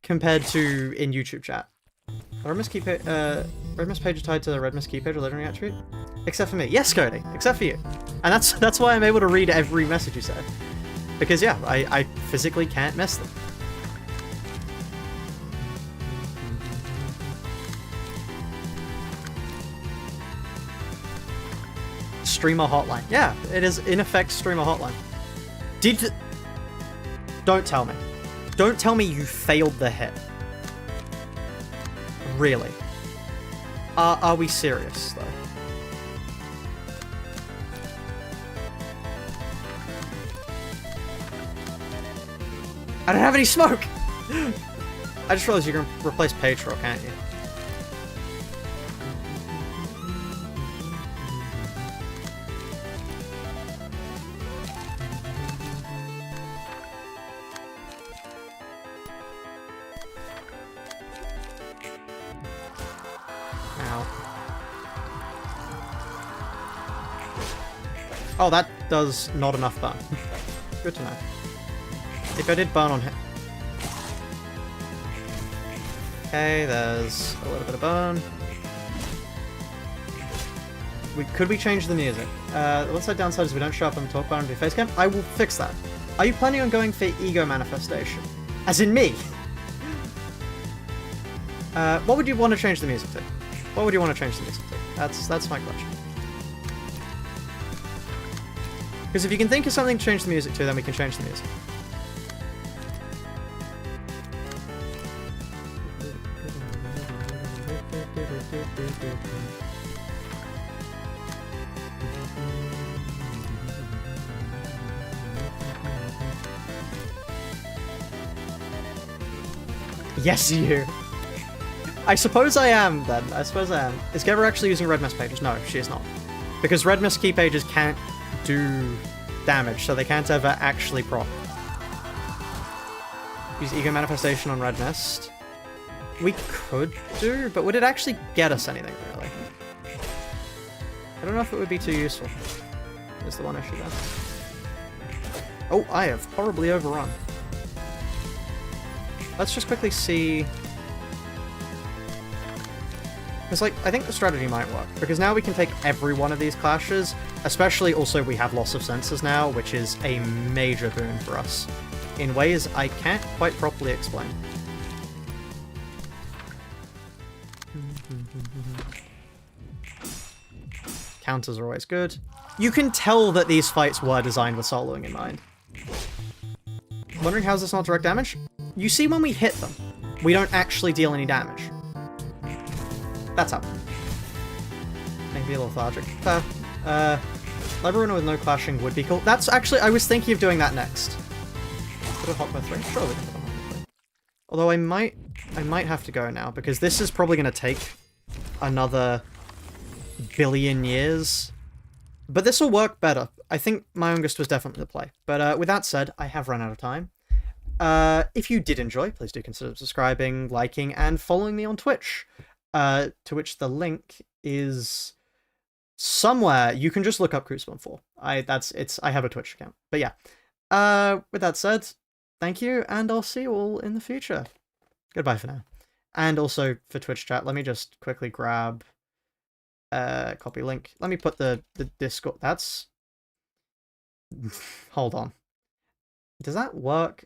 compared to in YouTube chat. The Redmist key page, Redmist page is tied to the Redmist key page or legendary attribute? Except for me. Yes, Cody. Except for you. And that's why I'm able to read every message you say. Because yeah, I physically can't miss them. Streamer hotline. Yeah, it is in effect streamer hotline. Don't tell me. Don't tell me you failed the hit. Really? Are we serious, though? I don't have any smoke! I just realized you can replace Patro, can't you? Oh, that does not enough burn. Good to know. I think I did burn on him. Okay, there's a little bit of burn. Could we change the music? The one side downside is we don't show up on the talk bar and do face cam. I will fix that. Are you planning on going for ego manifestation? As in me? What would you want to change the music to? What would you want to change the music to? That's my question. Because if you can think of something to change the music to, then we can change the music. Yes, you. I suppose I am, then. I suppose I am. Is Geber actually using red mist pages? No, she is not. Because red mist key pages can't do damage, so they can't ever actually proc. Use Ego Manifestation on Red Mist. We could do, but would it actually get us anything, really? I don't know if it would be too useful. Is the one issue there. Oh, I have horribly overrun. Let's just quickly see... Because, like, I think the strategy might work, because now we can take every one of these clashes, especially also we have loss of senses now, which is a major boon for us, in ways I can't quite properly explain. Counters are always good. You can tell that these fights were designed with soloing in mind. Wondering how's this not direct damage? You see when we hit them, we don't actually deal any damage. That's up. Maybe a little lethargic. Fair. Ruina with no clashing would be cool. That's actually, I was thinking of doing that next. Put a Hotbar 3? Sure, we can put a Hotbar 3. Although I might have to go now, because this is probably going to take another billion years. But this will work better. I think my youngest was definitely the play. But with that said, I have run out of time. If you did enjoy, please do consider subscribing, liking, and following me on Twitch. To which the link is somewhere. You can just look up Crucible 4. I have a Twitch account. But yeah. With that said, thank you, and I'll see you all in the future. Goodbye for now. And also for Twitch chat, let me just quickly grab copy link. Let me put the Discord. That's hold on. Does that work?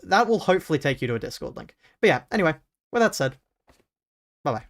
That will hopefully take you to a Discord link. But yeah, anyway, with that said, bye-bye.